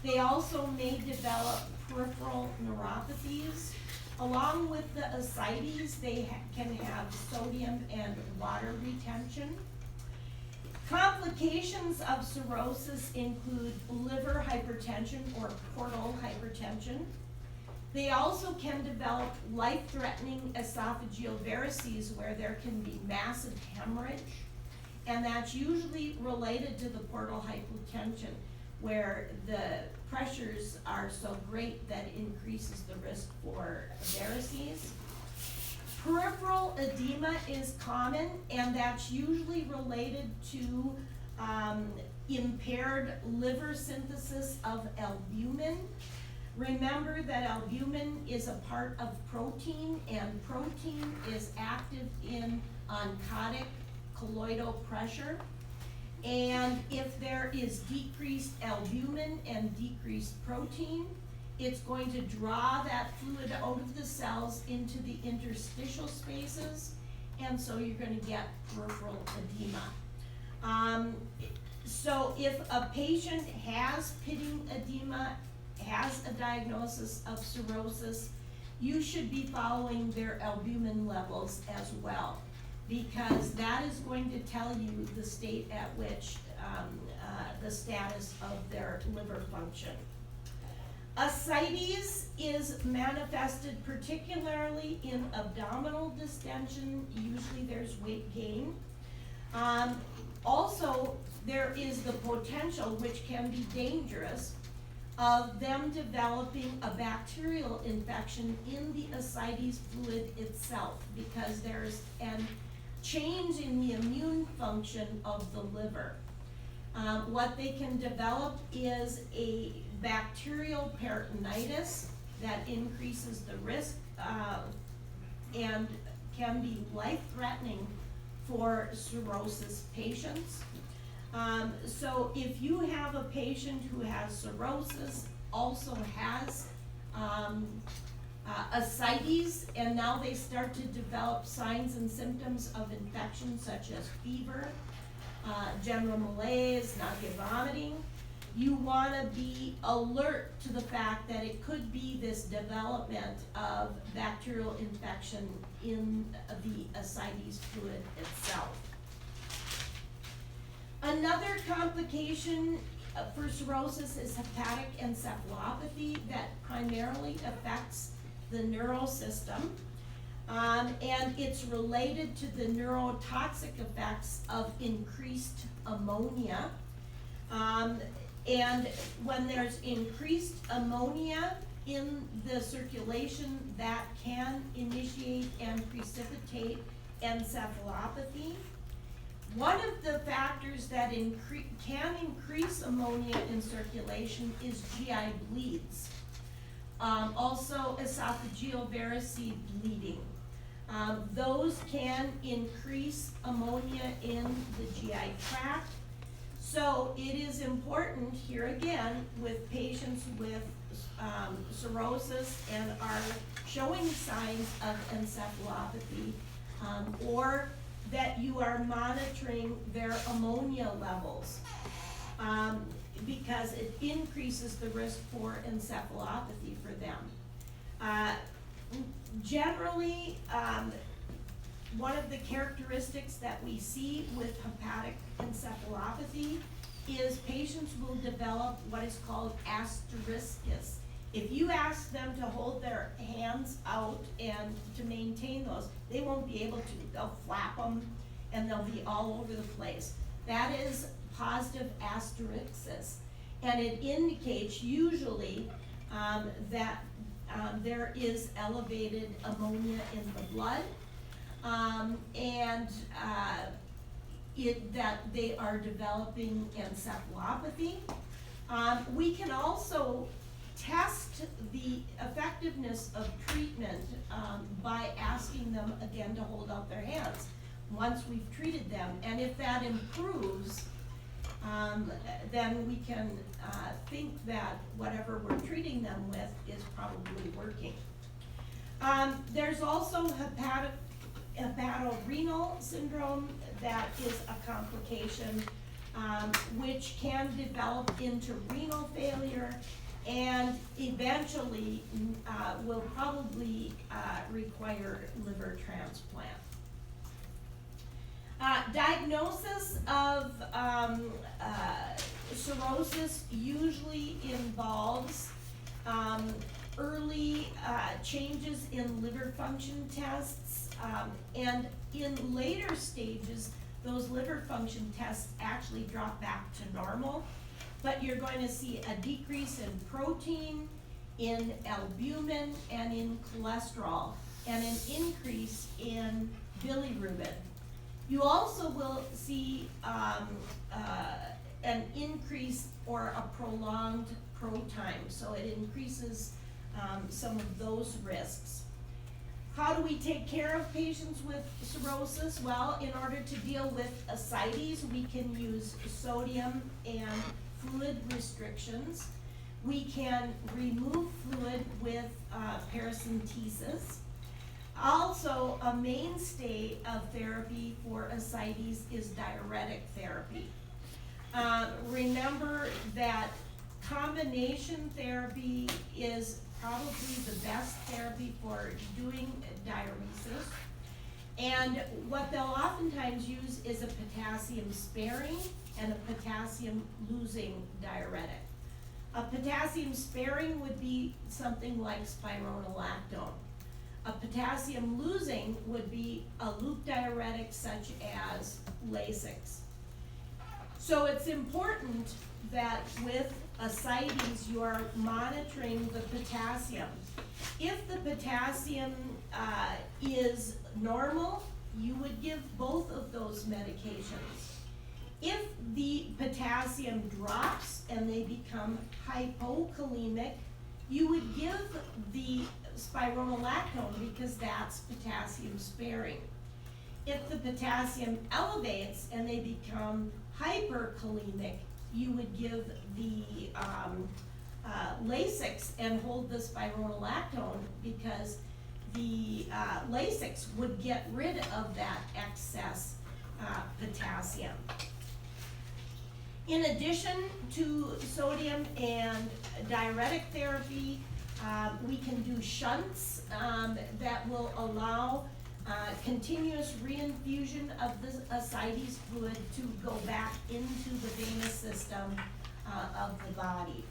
B: They also may develop peripheral neuropathies. Along with the ascites, they can have sodium and water retention. Complications of cirrhosis include liver hypertension or portal hypertension. They also can develop life-threatening esophageal varices where there can be massive hemorrhage, and that's usually related to the portal hypertension, where the pressures are so great that it increases the risk for varices. Peripheral edema is common, and that's usually related to impaired liver synthesis of albumin. Remember that albumin is a part of protein, and protein is active in oncotic colloidal pressure. And if there is decreased albumin and decreased protein, it's going to draw that fluid out of the cells into the interstitial spaces, and so you're going to get peripheral edema. So if a patient has pitting edema, has a diagnosis of cirrhosis, you should be following their albumin levels as well, because that is going to tell you the state at which the status of their liver function. Ascites is manifested particularly in abdominal distension. Usually there's weight gain. Also, there is the potential, which can be dangerous, of them developing a bacterial infection in the ascites fluid itself, because there's an change in the immune function of the liver. What they can develop is a bacterial peritonitis that increases the risk and can be life-threatening for cirrhosis patients. So if you have a patient who has cirrhosis, also has ascites, and now they start to develop signs and symptoms of infection such as fever, general malaise, nausea, vomiting, you want to be alert to the fact that it could be this development of bacterial infection in the ascites fluid itself. Another complication for cirrhosis is hepatic encephalopathy that primarily affects the neural system, and it's related to the neurotoxic effects of increased ammonia. And when there's increased ammonia in the circulation, that can initiate and precipitate encephalopathy. One of the factors that can increase ammonia in circulation is GI bleeds. Also esophageal varices bleeding. Those can increase ammonia in the GI tract. So it is important here again with patients with cirrhosis and are showing signs of encephalopathy, or that you are monitoring their ammonia levels. because it increases the risk for encephalopathy for them. Generally, one of the characteristics that we see with hepatic encephalopathy is patients will develop what is called asteriscus. If you ask them to hold their hands out and to maintain those, they won't be able to. They'll flap them and they'll be all over the place. That is positive asterixis, and it indicates usually that there is elevated ammonia in the blood, and that they are developing encephalopathy. We can also test the effectiveness of treatment by asking them again to hold out their hands once we've treated them, and if that improves, then we can think that whatever we're treating them with is probably working. There's also hepatorenal syndrome that is a complication which can develop into renal failure and eventually will probably require liver transplant. Diagnosis of cirrhosis usually involves early changes in liver function tests, and in later stages, those liver function tests actually drop back to normal, but you're going to see a decrease in protein, in albumin, and in cholesterol, and an increase in bilirubin. You also will see an increase or a prolonged pro time, so it increases some of those risks. How do we take care of patients with cirrhosis? Well, in order to deal with ascites, we can use sodium and fluid restrictions. We can remove fluid with paracentesis. Also, a mainstay of therapy for ascites is diuretic therapy. Remember that combination therapy is probably the best therapy for doing diuresis. And what they'll oftentimes use is a potassium sparing and a potassium losing diuretic. A potassium sparing would be something like spironolactone. A potassium losing would be a loop diuretic such as Lasix. So it's important that with ascites you are monitoring the potassium. If the potassium is normal, you would give both of those medications. If the potassium drops and they become hypokalemic, you would give the spironolactone because that's potassium sparing. If the potassium elevates and they become hyperkalemic, you would give the Lasix and hold the spironolactone because the Lasix would get rid of that excess potassium. In addition to sodium and diuretic therapy, we can do shunts that will allow continuous reinfusion of the ascites fluid to go back into the venous system of the body.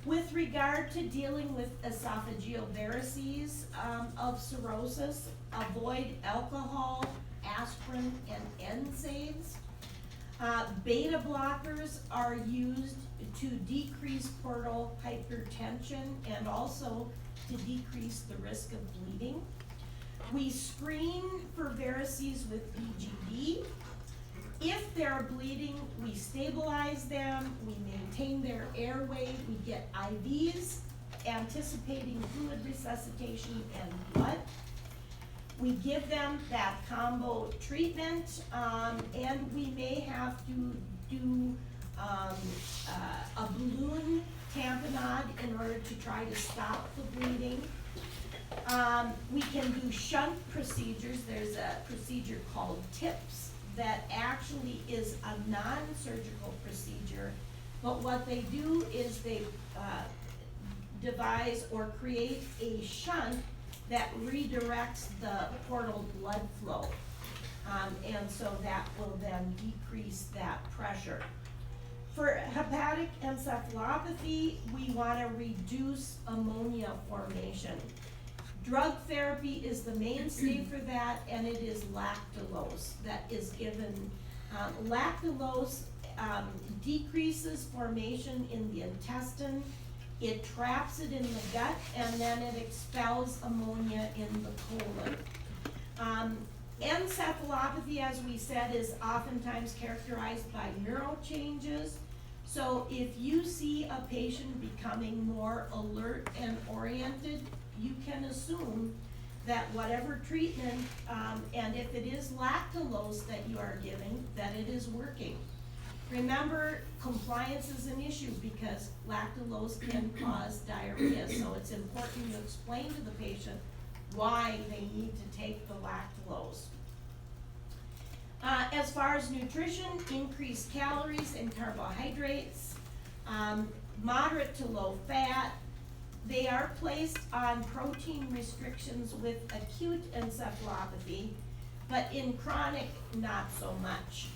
B: With regard to dealing with esophageal varices of cirrhosis, avoid alcohol, aspirin, and NSAIDs. Beta blockers are used to decrease portal hypertension and also to decrease the risk of bleeding. We screen for varices with EGD. If they're bleeding, we stabilize them, we maintain their airway, we get IVs, anticipating fluid resuscitation and blood. We give them that combo treatment, and we may have to do a balloon tamponade in order to try to stop the bleeding. We can do shunt procedures. There's a procedure called TIPS that actually is a non-surgical procedure, but what they do is they devise or create a shunt that redirects the portal blood flow. And so that will then decrease that pressure. For hepatic encephalopathy, we want to reduce ammonia formation. Drug therapy is the mainstay for that, and it is lactulose that is given. Lactulose decreases formation in the intestine, it traps it in the gut, and then it expels ammonia in the colon. Encephalopathy, as we said, is oftentimes characterized by neural changes. So if you see a patient becoming more alert and oriented, you can assume that whatever treatment, and if it is lactulose that you are giving, that it is working. Remember, compliance is an issue because lactulose can cause diarrhea, so it's important to explain to the patient why they need to take the lactulose. As far as nutrition, increased calories and carbohydrates, moderate to low fat. They are placed on protein restrictions with acute encephalopathy, but in chronic, not so much.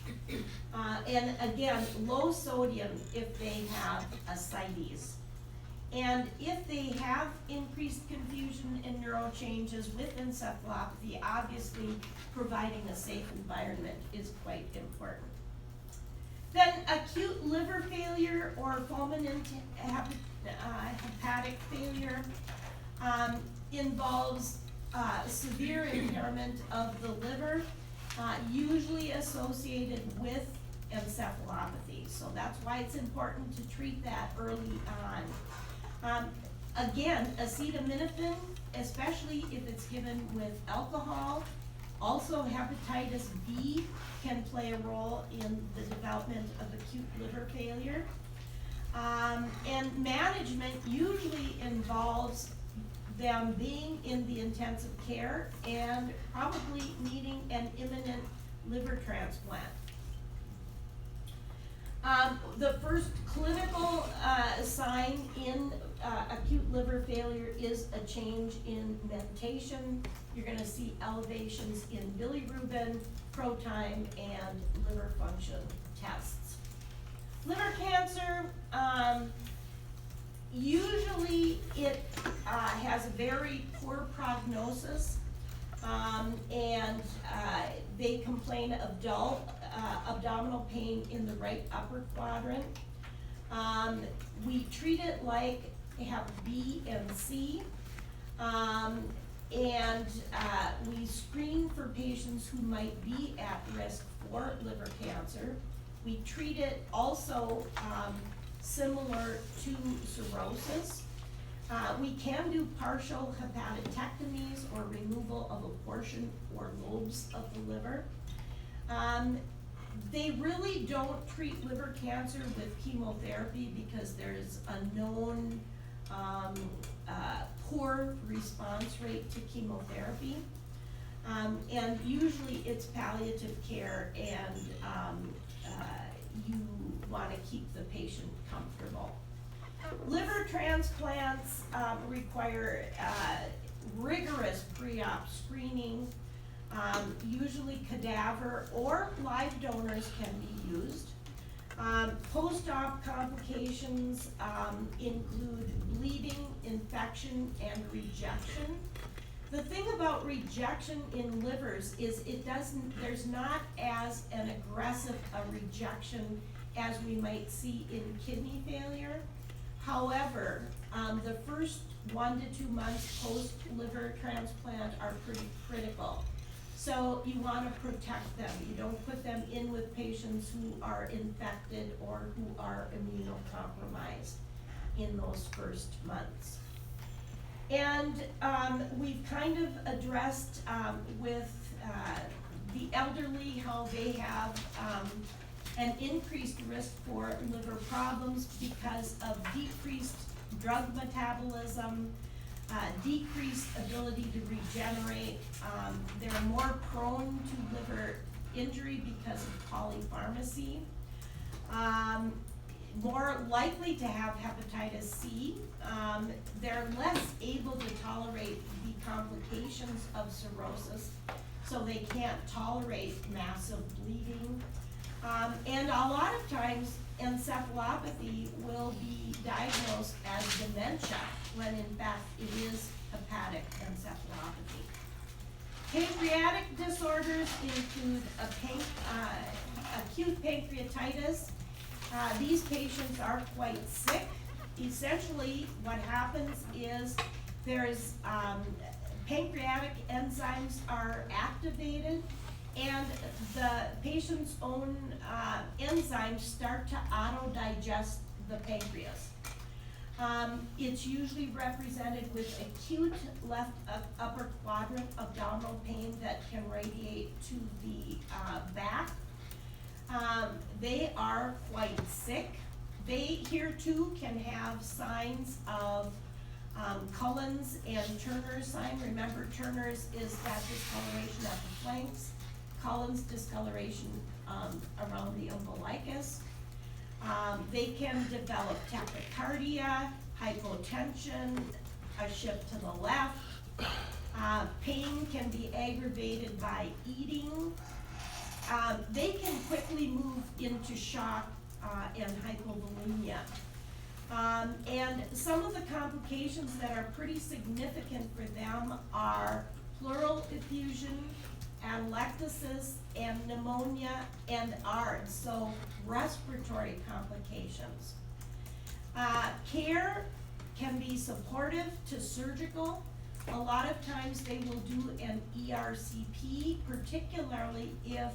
B: And again, low sodium if they have ascites. And if they have increased confusion and neural changes with encephalopathy, obviously providing a safe environment is quite important. Then acute liver failure or fulminant hepatic failure involves severe impairment of the liver, usually associated with encephalopathy. So that's why it's important to treat that early on. Again, acetaminophen, especially if it's given with alcohol. Also, hepatitis B can play a role in the development of acute liver failure. And management usually involves them being in the intensive care and probably needing an imminent liver transplant. The first clinical sign in acute liver failure is a change in mentation. You're going to see elevations in bilirubin, ProTime, and liver function tests. Liver cancer, usually it has a very poor prognosis, and they complain of dull abdominal pain in the right upper quadrant. We treat it like Hep B and C, and we screen for patients who might be at risk for liver cancer. We treat it also similar to cirrhosis. We can do partial hepatectomies or removal of a portion or lobes of the liver. They really don't treat liver cancer with chemotherapy because there's a known poor response rate to chemotherapy. And usually it's palliative care, and you want to keep the patient comfortable. Liver transplants require rigorous pre-op screening. Usually cadaver or live donors can be used. Post-op complications include bleeding, infection, and rejection. The thing about rejection in livers is there's not as an aggressive a rejection as we might see in kidney failure. However, the first 1 to 2 months post-liver transplant are pretty critical. So you want to protect them. You don't put them in with patients who are infected or who are immunocompromised in those first months. And we've kind of addressed with the elderly how they have an increased risk for liver problems because of decreased drug metabolism, decreased ability to regenerate. They're more prone to liver injury because of polypharmacy. More likely to have hepatitis C. They're less able to tolerate the complications of cirrhosis, so they can't tolerate massive bleeding. And a lot of times encephalopathy will be diagnosed as dementia, when in fact it is hepatic encephalopathy. Pancreatic disorders include acute pancreatitis. These patients are quite sick. Essentially, what happens is there's pancreatic enzymes are activated, and the patient's own enzymes start to auto-digest the pancreas. It's usually represented with acute left upper quadrant abdominal pain that can radiate to the back. They are quite sick. They here too can have signs of Cullen's and Turner's sign. Remember, Turner's is that discoloration at the flanks, Cullen's discoloration around the umbilicus. They can develop tachycardia, hypotension, a shift to the left. Pain can be aggravated by eating. They can quickly move into shock and hypovolemia. And some of the complications that are pretty significant for them are pleural effusion, atelectasis, and pneumonia, and ARDS, so respiratory complications. Care can be supportive to surgical. A lot of times they will do an ERCP, particularly if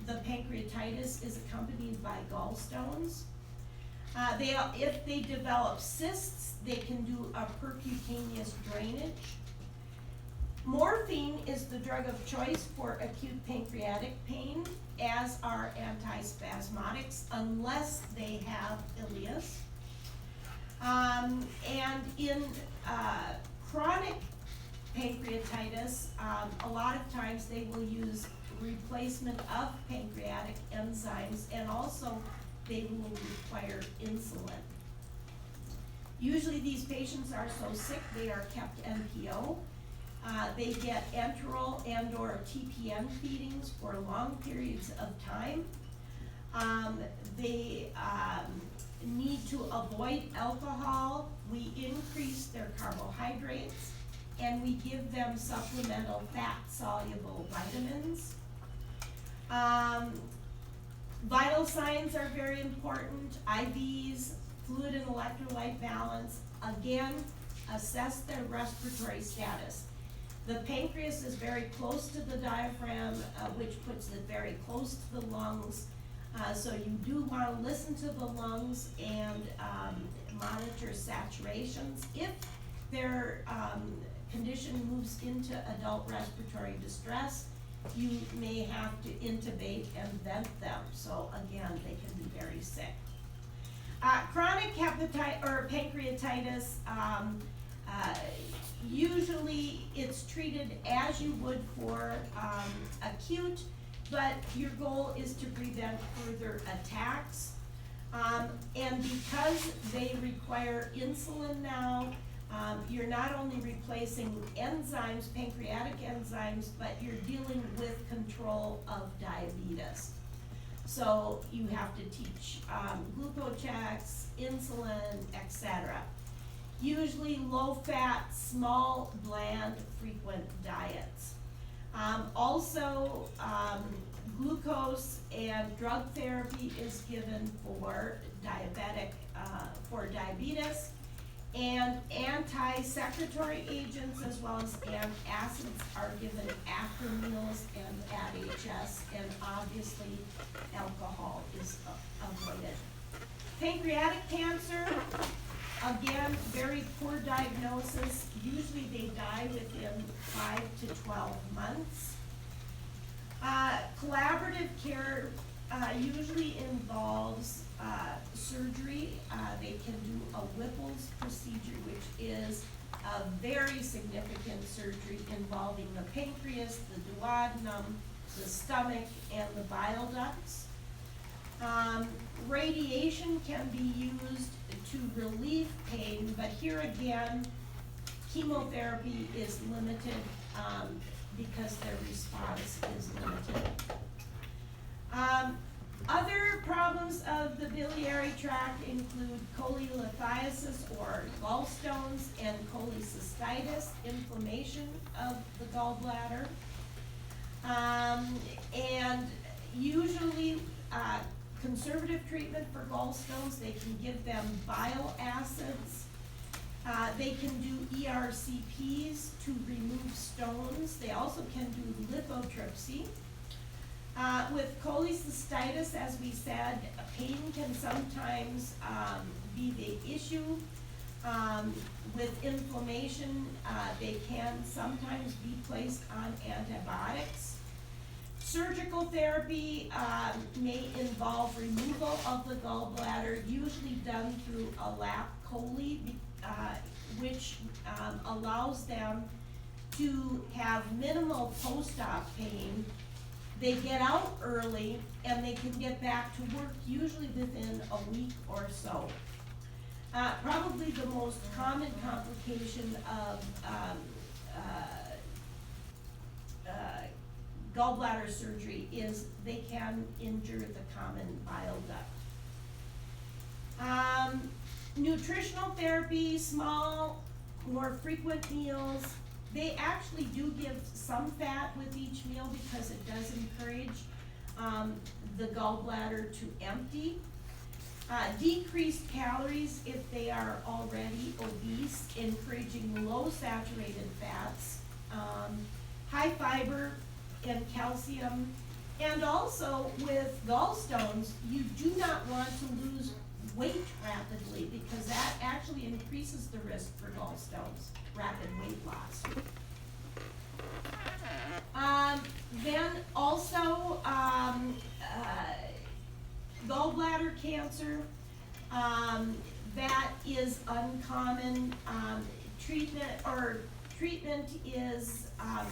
B: the pancreatitis is accompanied by gallstones. If they develop cysts, they can do a percutaneous drainage. Morphine is the drug of choice for acute pancreatic pain, as are antispasmodics, unless they have ileus. And in chronic pancreatitis, a lot of times they will use replacement of pancreatic enzymes, and also they will require insulin. Usually these patients are so sick they are kept NPO. They get enteral and or TPN feedings for long periods of time. They need to avoid alcohol. We increase their carbohydrates, and we give them supplemental fat-soluble vitamins. Vital signs are very important. IVs, fluid and electrolyte balance. Again, assess their respiratory status. The pancreas is very close to the diaphragm, which puts it very close to the lungs. So you do want to listen to the lungs and monitor saturations. If their condition moves into adult respiratory distress, you may have to intubate and vent them. So again, they can be very sick. Chronic pancreatitis, usually it's treated as you would for acute, but your goal is to prevent further attacks. And because they require insulin now, you're not only replacing enzymes, pancreatic enzymes, but you're dealing with control of diabetes. So you have to teach glucochecks, insulin, etc. Usually low-fat, small, bland, frequent diets. Also, glucose and drug therapy is given for diabetes, and anti-secretory agents as well as antacids are given after meals and at HS, and obviously alcohol is avoided. Pancreatic cancer, again, very poor diagnosis. Usually they die within 5 to 12 months. Collaborative care usually involves surgery. They can do a Whipple's procedure, which is a very significant surgery involving the pancreas, the duodenum, the stomach, and the bile ducts. Radiation can be used to relieve pain, but here again, chemotherapy is limited, because their response is limited. Other problems of the biliary tract include cholelithiasis or gallstones and cholecystitis, inflammation of the gallbladder. And usually, conservative treatment for gallstones, they can give them bile acids. They can do ERCPs to remove stones. They also can do lithotripsy. With cholecystitis, as we said, pain can sometimes be the issue. With inflammation, they can sometimes be placed on antibiotics. Surgical therapy may involve removal of the gallbladder, usually done through a lap chole, which allows them to have minimal post-op pain. They get out early and they can get back to work usually within a week or so. Probably the most common complication of gallbladder surgery is they can injure the common bile duct. Nutritional therapy, small, more frequent meals. They actually do give some fat with each meal because it does encourage the gallbladder to empty. Decreased calories if they are already obese, encouraging low saturated fats. High fiber and calcium. And also with gallstones, you do not want to lose weight rapidly because that actually increases the risk for gallstones, rapid weight loss. Then also, gallbladder cancer, that is uncommon. Treatment is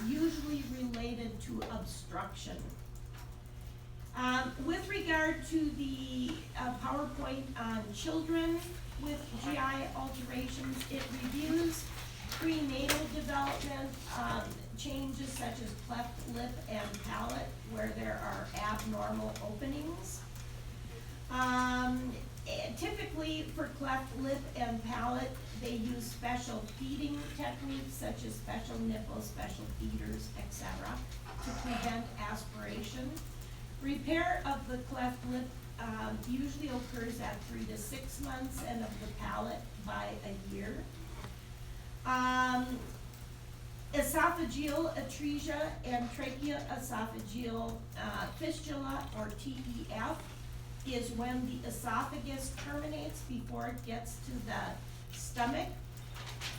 B: usually related to obstruction. With regard to the PowerPoint on children with GI alterations, it reviews prenatal development, changes such as cleft lip and palate where there are abnormal openings. Typically for cleft lip and palate, they use special feeding techniques such as special nipples, special feeders, etc. to prevent aspiration. Repair of the cleft lip usually occurs at 3 to 6 months and of the palate by a year. Esophageal atresia and tracheoesophageal fistula, or TEF, is when the esophagus terminates before it gets to the stomach,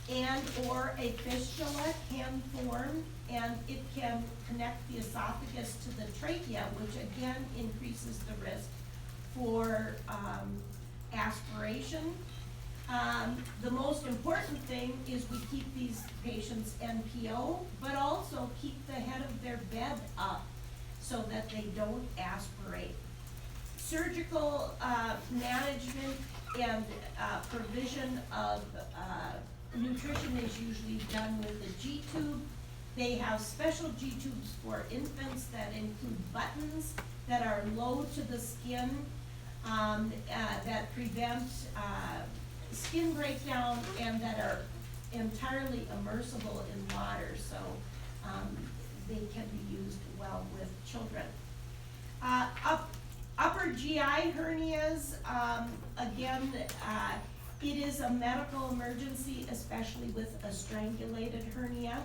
B: and or a fistula can form and it can connect the esophagus to the trachea, which again increases the risk for aspiration. The most important thing is we keep these patients NPO, but also keep the head of their bed up so that they don't aspirate. Surgical management and provision of nutrition is usually done with the G-tube. They have special G-tubes for infants that include buttons that are low to the skin, that prevent skin breakdown and that are entirely immersible in water, so they can be used well with children. Upper GI hernias, again, it is a medical emergency, especially with a strangulated hernia.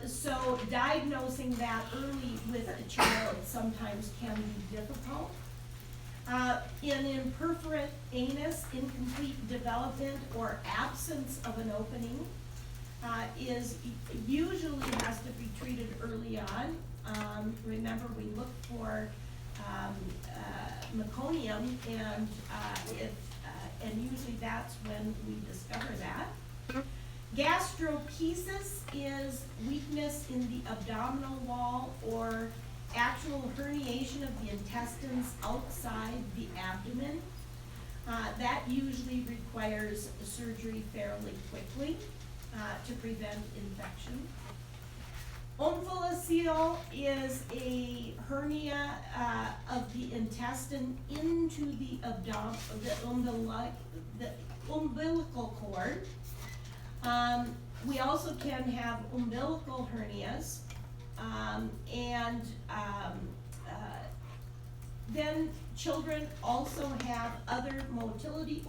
B: So diagnosing that early with a child sometimes can be difficult. In imperforate anus, incomplete development or absence of an opening usually has to be treated early on. Remember, we look for meconium, and usually that's when we discover that. Gastroparesis is weakness in the abdominal wall or actual herniation of the intestines outside the abdomen. That usually requires surgery fairly quickly to prevent infection. Omphalocele is a hernia of the intestine into the umbilical cord. We also can have umbilical hernias, then children also have other motility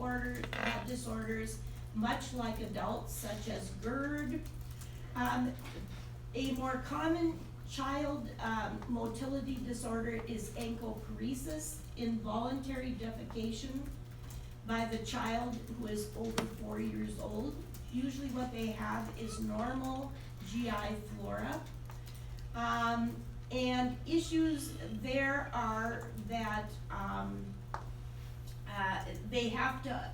B: disorders, much like adults, such as GERD. A more common child motility disorder is encoparesis, involuntary defecation by the child who is over 4 years old. Usually what they have is normal GI flora. And issues there are that they have to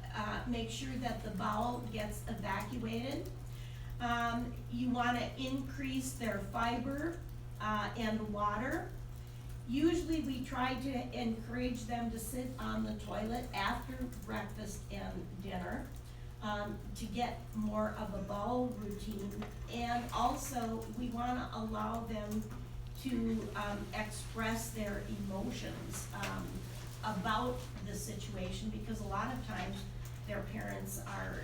B: make sure that the bowel gets evacuated. You want to increase their fiber and water. Usually we try to encourage them to sit on the toilet after breakfast and dinner to get more of a bowel routine. And also we want to allow them to express their emotions about the situation, because a lot of times their parents are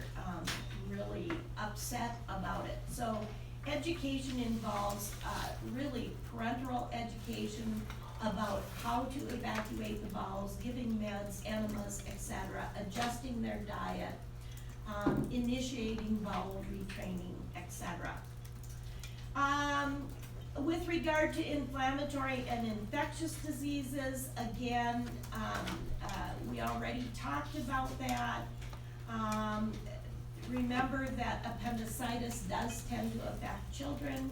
B: really upset about it. So education involves really parental education about how to evacuate the bowels, giving meds, enemas, etc., adjusting their diet, initiating bowel retraining, etc. With regard to inflammatory and infectious diseases, again, we already talked about that. Remember that appendicitis does tend to affect children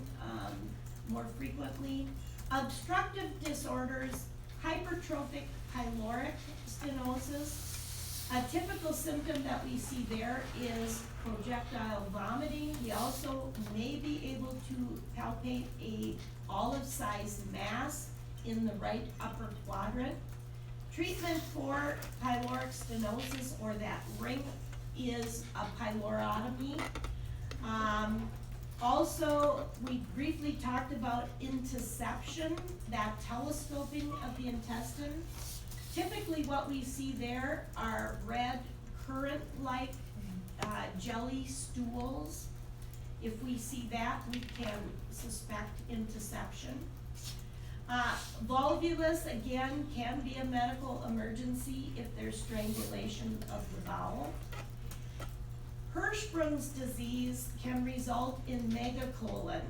B: more frequently. Obstructive disorders, hypertrophic pyloric stenosis. A typical symptom that we see there is projectile vomiting. We also may be able to palpate a olive-sized mass in the right upper quadrant. Treatment for pyloric stenosis, or that ring, is a pylorotomy. Also, we briefly talked about intussusception, that telescoping of the intestine. Typically what we see there are red currant-like jelly stools. If we see that, we can suspect intussusception. Volvulus, again, can be a medical emergency if there's strangulation of the bowel. Hirschsprung's disease can result in megacolon,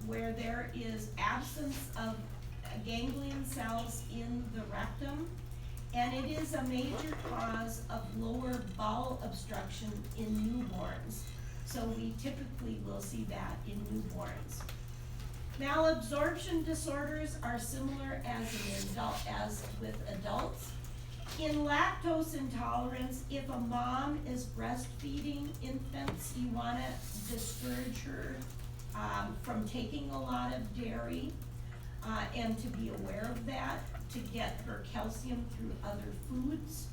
B: where there is absence of ganglion cells in the rectum, and it is a major cause of lower bowel obstruction in newborns. So we typically will see that in newborns. Malabsorption disorders are similar as with adults. In lactose intolerance, if a mom is breastfeeding infants, you want to discourage her from taking a lot of dairy and to be aware of that, to get her calcium through other foods.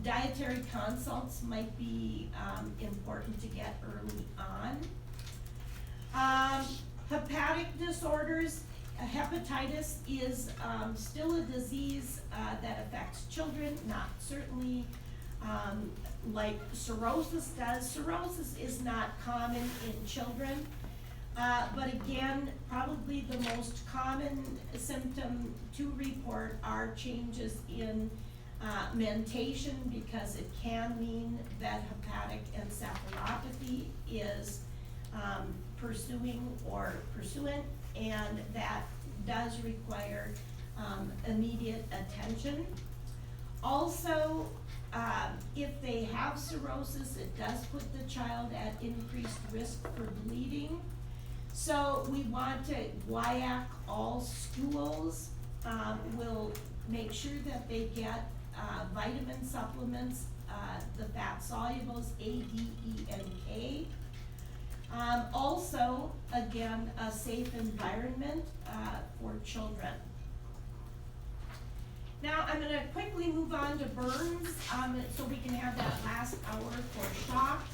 B: Dietary consults might be important to get early on. Hepatic disorders. Hepatitis is still a disease that affects children, not certainly like cirrhosis does. Cirrhosis is not common in children, but again, probably the most common symptom to report are changes in mentation, because it can mean that hepatic encephalopathy is pursuing or pursuant, and that does require immediate attention. Also, if they have cirrhosis, it does put the child at increased risk for bleeding. So we want to guaiac all stools. We'll make sure that they get vitamin supplements, the fat solubles, A, D, E, and K. Also, again, a safe environment for children. Now, I'm gonna quickly move on to burns, so we can have that last hour for shock.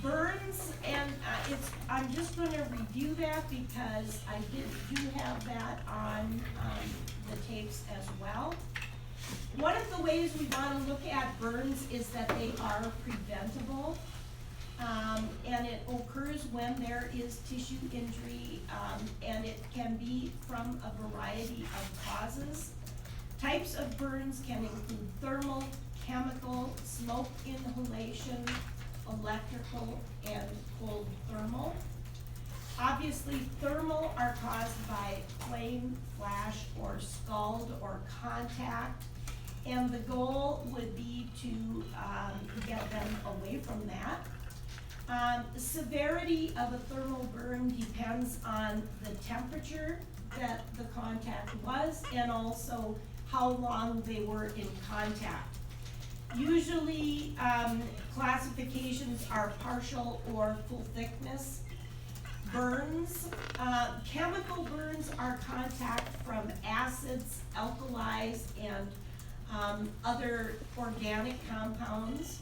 B: Burns, and I'm just gonna review that because I do have that on the tapes as well. One of the ways we wanna look at burns is that they are preventable. And it occurs when there is tissue injury, and it can be from a variety of causes. Types of burns can include thermal, chemical, smoke inhalation, electrical, and cold thermal. Obviously, thermal are caused by flame, flash, or scald, or contact, and the goal would be to get them away from that. The severity of a thermal burn depends on the temperature that the contact was and also how long they were in contact. Usually, classifications are partial or full thickness burns. Chemical burns are contact from acids, alkalis, and other organic compounds.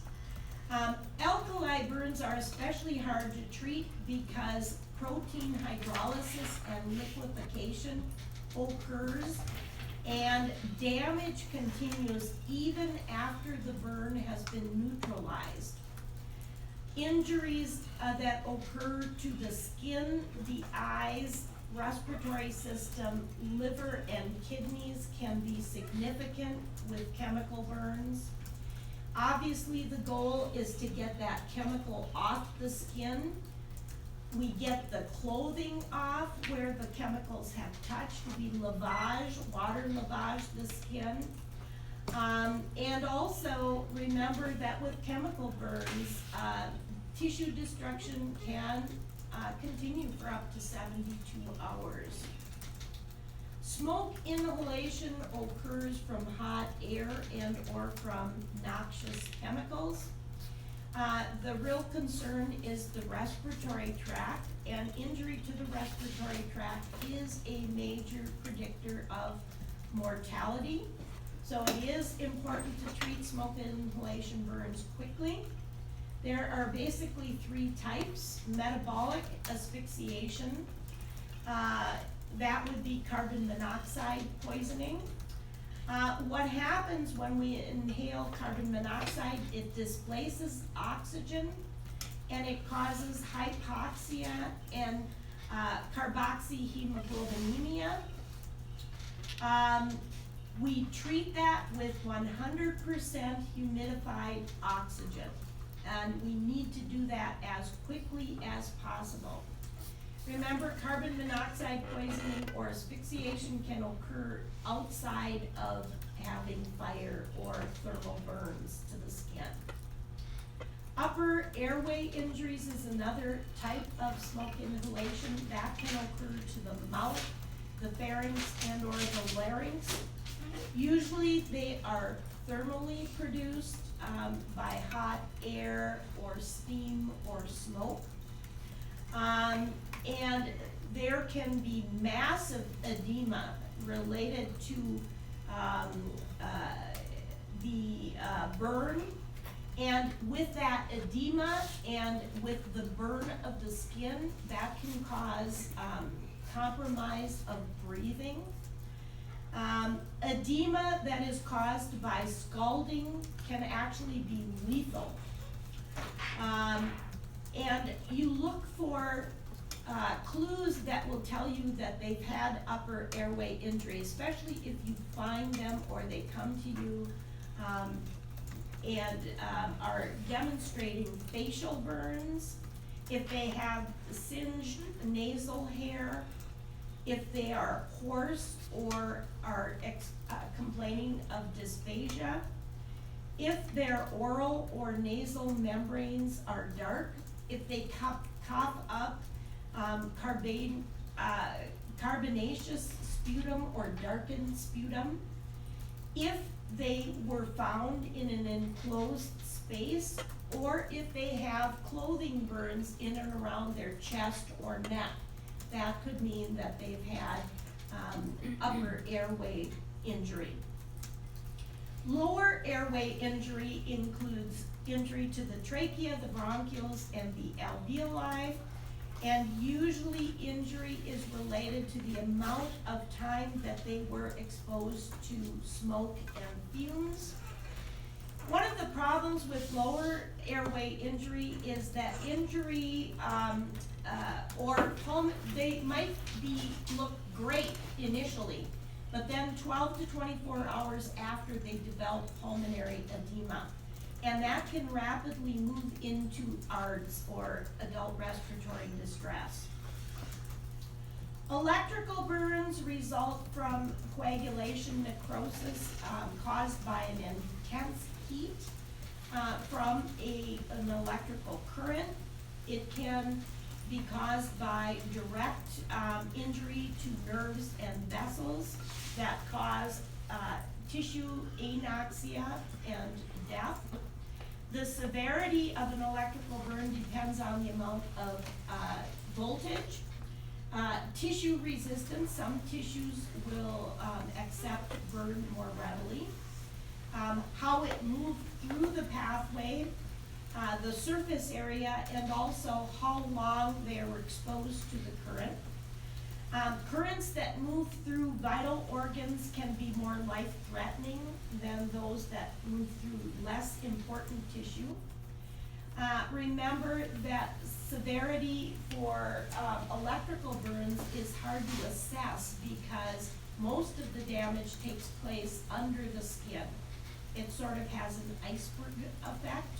B: Alkali burns are especially hard to treat because protein hydrolysis and liquefaction occurs and damage continues even after the burn has been neutralized. Injuries that occur to the skin, the eyes, respiratory system, liver, and kidneys can be significant with chemical burns. Obviously, the goal is to get that chemical off the skin. We get the clothing off where the chemicals have touched. We lavage, water lavage the skin. And also remember that with chemical burns, tissue destruction can continue for up to 72 hours. Smoke inhalation occurs from hot air and or from noxious chemicals. The real concern is the respiratory tract, and injury to the respiratory tract is a major predictor of mortality. So it is important to treat smoke inhalation burns quickly. There are basically three types: metabolic asphyxiation, that would be carbon monoxide poisoning. What happens when we inhale carbon monoxide? It displaces oxygen and it causes hypoxia and carboxyhemoglobinemia. We treat that with 100% humidified oxygen, and we need to do that as quickly as possible. Remember, carbon monoxide poisoning or asphyxiation can occur outside of having fire or thermal burns to the skin. Upper airway injuries is another type of smoke inhalation that can occur to the mouth, the pharynx, and or the larynx. Usually they are thermally produced by hot air or steam or smoke. And there can be massive edema related to the burn. And with that edema and with the burn of the skin, that can cause compromise of breathing. Edema that is caused by scalding can actually be lethal. And you look for clues that will tell you that they've had upper airway injury, especially if you find them or they come to you and are demonstrating facial burns, if they have singed nasal hair, if they are hoarse or are complaining of dysphagia, if their oral or nasal membranes are dark, if they cough up carbonaceous sputum or darkened sputum, if they were found in an enclosed space, or if they have clothing burns in and around their chest or neck. That could mean that they've had upper airway injury. Lower airway injury includes injury to the trachea, the bronchioles, and the alveoli, and usually injury is related to the amount of time that they were exposed to smoke and fumes. One of the problems with lower airway injury is that injury they might look great initially, but then 12 to 24 hours after they develop pulmonary edema. And that can rapidly move into ARDS, or adult respiratory distress. Electrical burns result from coagulation necrosis caused by an intense heat from an electrical current. It can be caused by direct injury to nerves and vessels that cause tissue anoxia and death. The severity of an electrical burn depends on the amount of voltage. Tissue resistance, some tissues will accept burn more readily. How it moved through the pathway, the surface area, and also how long they were exposed to the current. Currents that move through vital organs can be more life-threatening than those that move through less important tissue. Remember that severity for electrical burns is hard to assess because most of the damage takes place under the skin. It sort of has an iceberg effect.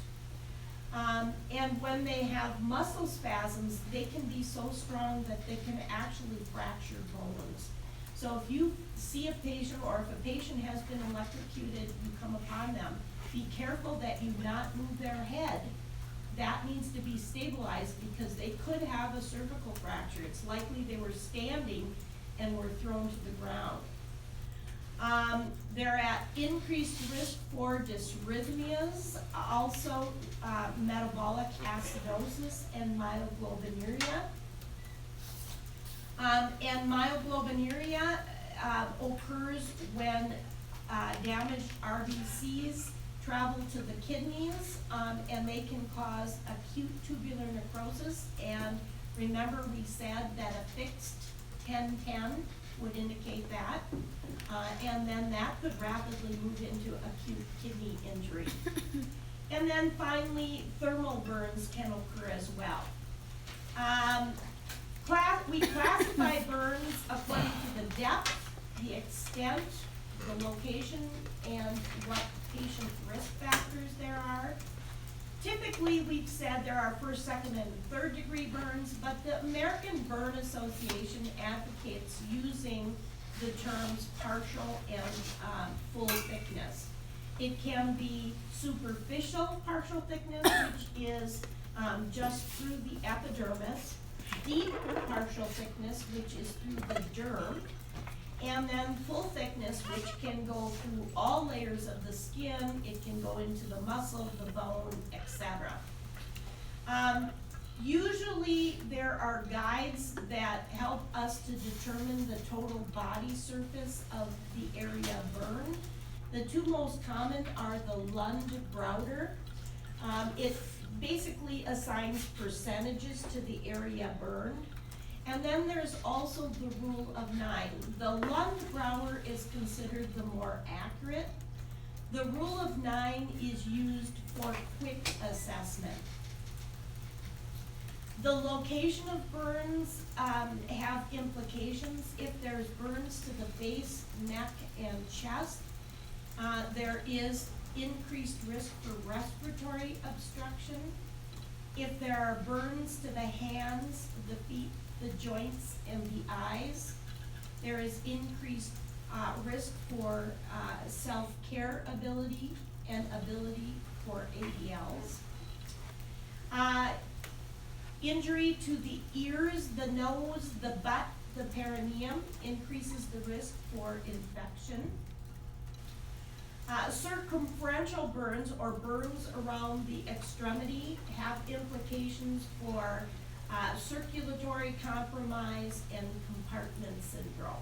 B: And when they have muscle spasms, they can be so strong that they can actually fracture bones. So if you see a patient, or if a patient has been electrocuted, you come upon them, be careful that you not move their head. That needs to be stabilized because they could have a cervical fracture. It's likely they were standing and were thrown to the ground. They're at increased risk for dysrhythmias, also metabolic acidosis and myoglobinuria. And myoglobinuria occurs when damaged RBCs travel to the kidneys, and they can cause acute tubular necrosis. And remember, we said that a fixed 10-10 would indicate that. And then that could rapidly move into acute kidney injury. And then finally, thermal burns can occur as well. We classify burns according to the depth, the extent, the location, and what patient risk factors there are. Typically, we've said there are first, second, and third degree burns, but the American Burn Association advocates using the terms partial and full thickness. It can be superficial partial thickness, which is just through the epidermis, deep partial thickness, which is through the derm, and then full thickness, which can go through all layers of the skin. It can go into the muscle, the bone, etc. Usually there are guides that help us to determine the total body surface of the area burned. The two most common are the Lund-Browder. It basically assigns percentages to the area burned. And then there's also the rule of 9. The Lund-Brauer is considered the more accurate. The rule of 9 is used for quick assessment. The location of burns have implications. If there's burns to the face, neck, and chest, there is increased risk for respiratory obstruction. If there are burns to the hands, the feet, the joints, and the eyes, there is increased risk for self-care ability and ability for ADLs. Injury to the ears, the nose, the butt, the perineum increases the risk for infection. Circumferential burns or burns around the extremity have implications for circulatory compromise and compartment syndrome.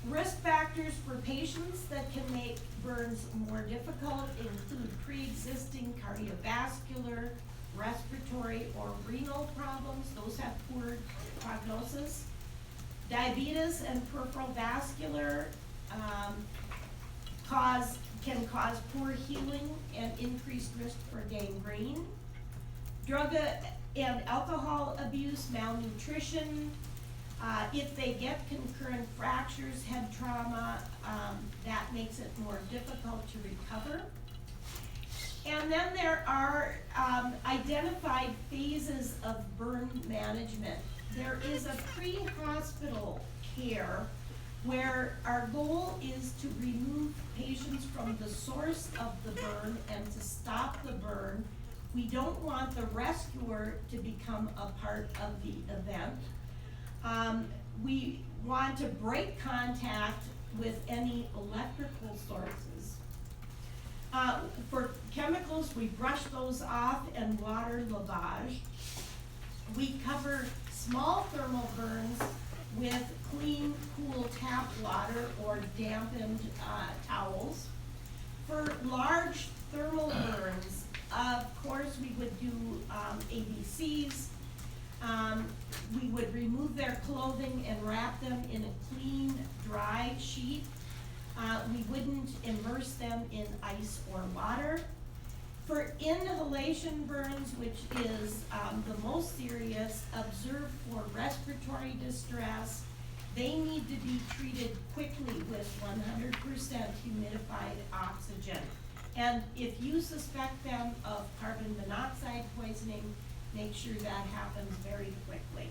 B: Risk factors for patients that can make burns more difficult include pre-existing cardiovascular, respiratory, or renal problems. Those have poor prognosis. Diabetes and peripheral vascular can cause poor healing and increased risk for gangrene. Drug and alcohol abuse, malnutrition, if they get concurrent fractures, head trauma, that makes it more difficult to recover. And then there are identified phases of burn management. There is a pre-hospital care where our goal is to remove patients from the source of the burn and to stop the burn. We don't want the rescuer to become a part of the event. We want to break contact with any electrical sources. For chemicals, we brush those off and water lavage. We cover small thermal burns with clean, cool tap water or dampened towels. For large thermal burns, of course, we would do ABCs. We would remove their clothing and wrap them in a clean, dry sheet. We wouldn't immerse them in ice or water. For inhalation burns, which is the most serious, observed for respiratory distress, they need to be treated quickly with 100% humidified oxygen. And if you suspect them of carbon monoxide poisoning, make sure that happens very quickly.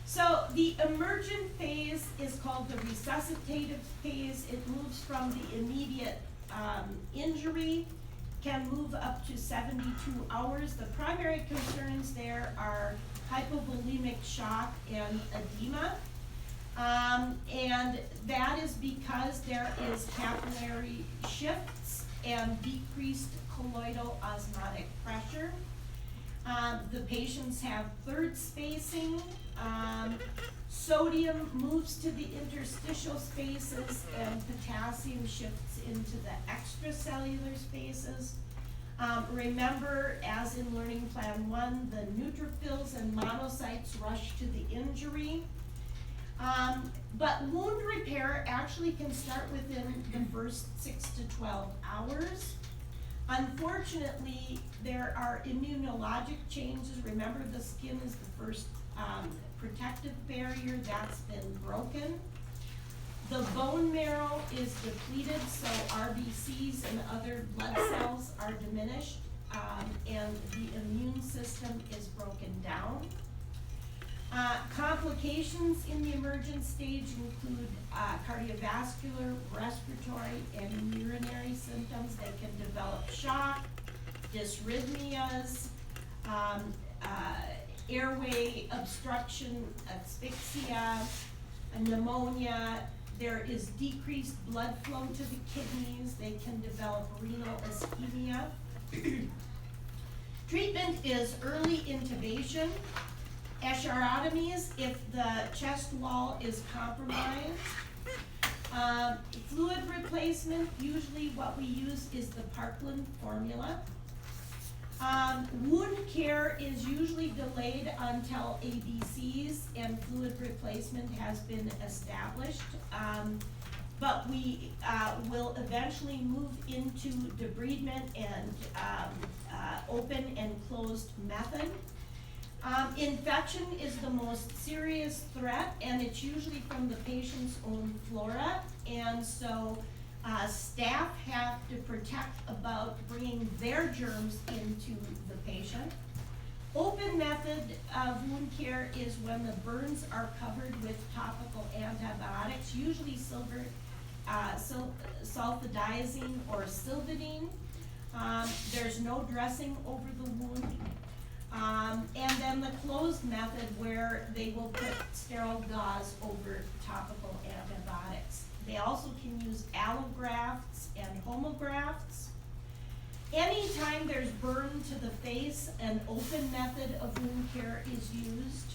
B: So the emergent phase is called the resuscitative phase. It moves from the immediate injury, can move up to 72 hours. The primary concerns there are hypovolemic shock and edema. And that is because there is capillary shifts and decreased colloidal osmotic pressure. The patients have third spacing. Sodium moves to the interstitial spaces and potassium shifts into the extracellular spaces. Remember, as in Learning Plan 1, the neutrophils and monocytes rush to the injury. But wound repair actually can start within the first 6 to 12 hours. Unfortunately, there are immunologic changes. Remember, the skin is the first protective barrier that's been broken. The bone marrow is depleted, so RBCs and other blood cells are diminished, and the immune system is broken down. Complications in the emergent stage include cardiovascular, respiratory, and urinary symptoms. They can develop shock, dysrhythmias, airway obstruction, asphyxia, pneumonia. There is decreased blood flow to the kidneys. They can develop renal ischemia. Treatment is early intubation, eschorotomies if the chest wall is compromised. Fluid replacement, usually what we use is the Parkland formula. Wound care is usually delayed until ABCs and fluid replacement has been established. But we will eventually move into debridement and open and closed method. Infection is the most serious threat, and it's usually from the patient's own flora, and so staff have to protect about bringing their germs into the patient. Open method of wound care is when the burns are covered with topical antibiotics, usually sulfadiazine or Silvadene. There's no dressing over the wound. And then the closed method where they will put sterile gauze over topical antibiotics. They also can use allografts and homografts. Anytime there's burn to the face, an open method of wound care is used.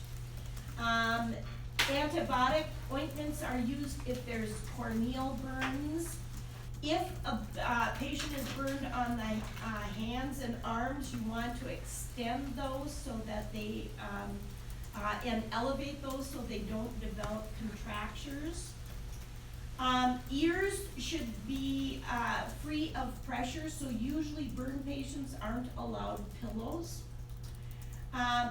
B: Antibiotic ointments are used if there's corneal burns. If a patient is burned on the hands and arms, you want to extend those so that they, and elevate those so they don't develop contractures. Ears should be free of pressure, so usually burn patients aren't allowed pillows.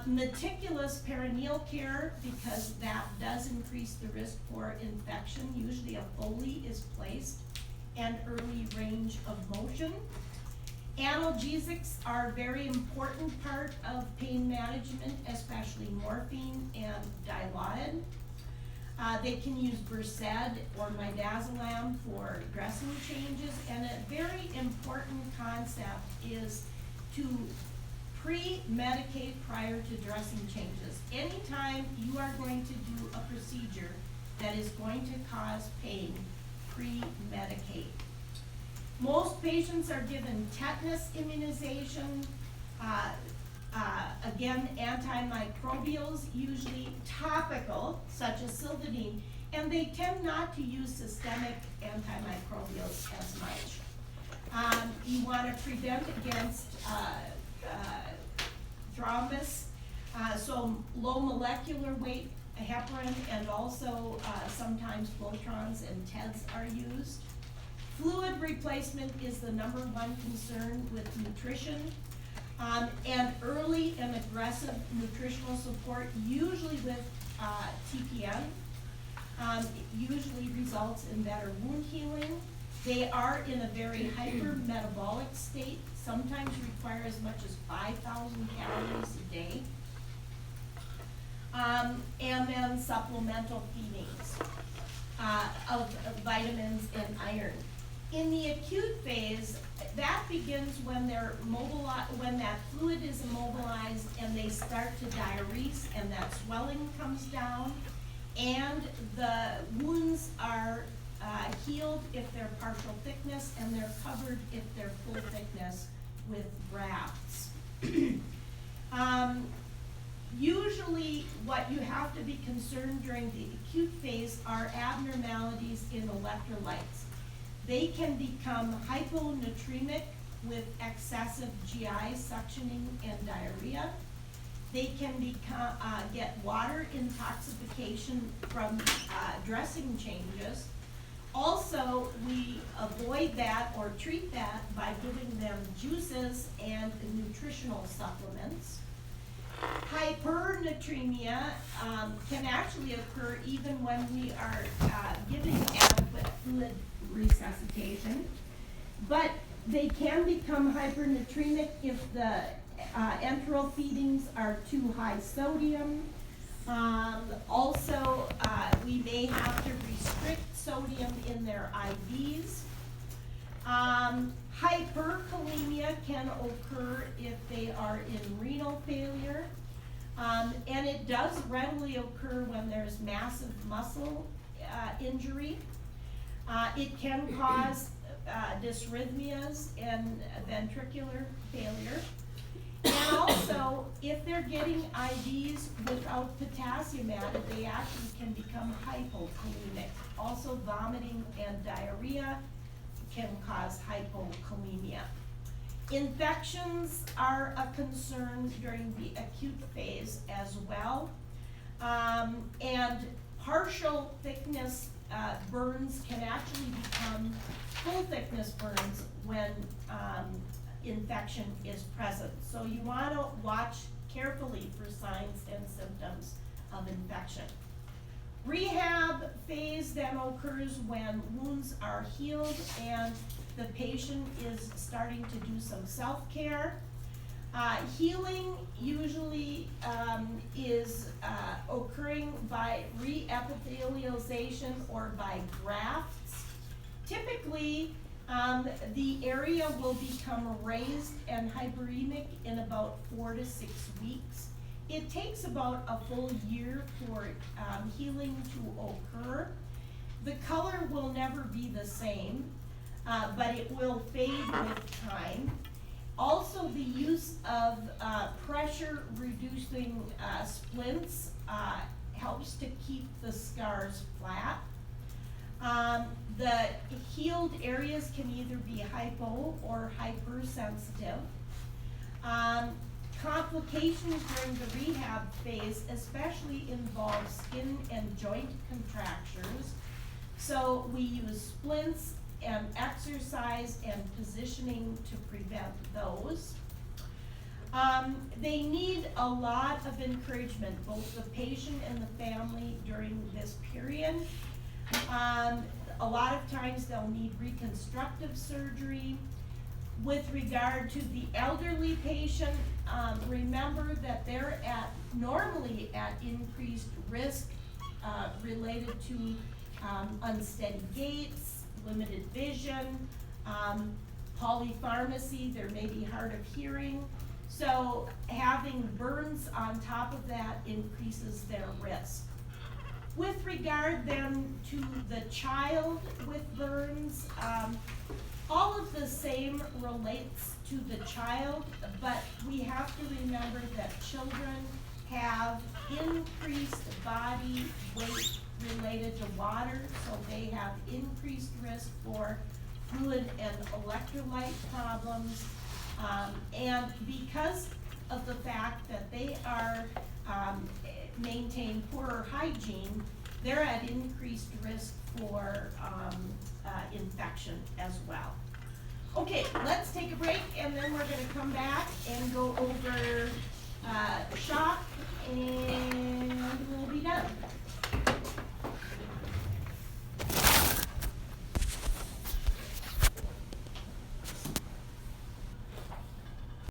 B: Meticulous perineal care, because that does increase the risk for infection. Usually a Foley is placed, and early range of motion. Analgesics are a very important part of pain management, especially morphine and Dilaudid. They can use Versed or Midazolam for dressing changes, and a very important concept is to pre-medicate prior to dressing changes. Anytime you are going to do a procedure that is going to cause pain, pre-medicate. Most patients are given tetanus immunization, again, antimicrobials, usually topical, such as Silvadene, and they tend not to use systemic antimicrobials as much. You want to prevent against thrombus, so low molecular weight heparin, and also sometimes Flotrons and TEDs are used. Fluid replacement is the #1 concern with nutrition, and early and aggressive nutritional support, usually with TPN, usually results in better wound healing. They are in a very hypermetabolic state, sometimes require as much as 5,000 calories a day. And then supplemental feedings of vitamins and iron. In the acute phase, that begins when they're when that fluid is immobilized and they start to diurese and that swelling comes down, and the wounds are healed if they're partial thickness, and they're covered if they're full thickness with grafts. Usually what you have to be concerned during the acute phase are abnormalities in electrolytes. They can become hyponatremic with excessive GI suctioning and diarrhea. They can become, get water intoxication from dressing changes. Also, we avoid that or treat that by giving them juices and nutritional supplements. Hypernatremia can actually occur even when we are giving adequate fluid resuscitation, but they can become hypernatremic if the enteral feedings are too high sodium. Also, we may have to restrict sodium in their IVs. Hyperkalemia can occur if they are in renal failure, and it does readily occur when there's massive muscle injury. It can cause dysrhythmias and ventricular failure. And also, if they're getting IVs without potassium added, they actually can become hypokalemic. Also, vomiting and diarrhea can cause hypokalemia. Infections are a concern during the acute phase as well. And partial thickness burns can actually become full thickness burns when infection is present. So you want to watch carefully for signs and symptoms of infection. Rehab phase then occurs when wounds are healed and the patient is starting to do some self-care. Healing usually is occurring by re-epithelialization or by grafts. Typically, the area will become raised and hyperemic in about 4 to 6 weeks. It takes about a full year for healing to occur. The color will never be the same, but it will fade with time. Also, the use of pressure reducing splints helps to keep the scars flat. The healed areas can either be hypo or hypersensitive. Complications during the rehab phase especially involve skin and joint contractures. So we use splints and exercise and positioning to prevent those. They need a lot of encouragement, both the patient and the family during this period. A lot of times they'll need reconstructive surgery. With regard to the elderly patient, remember that they're normally at increased risk related to unsteady gaits, limited vision, polypharmacy, there may be hard of hearing. So having burns on top of that increases their risk. With regard then to the child with burns, all of the same relates to the child, but we have to remember that children have increased body weight related to water, so they have increased risk for fluid and electrolyte problems. And because of the fact that they are maintain poorer hygiene, they're at increased risk for infection as well. Okay, let's take a break and then we're gonna come back and go over shock and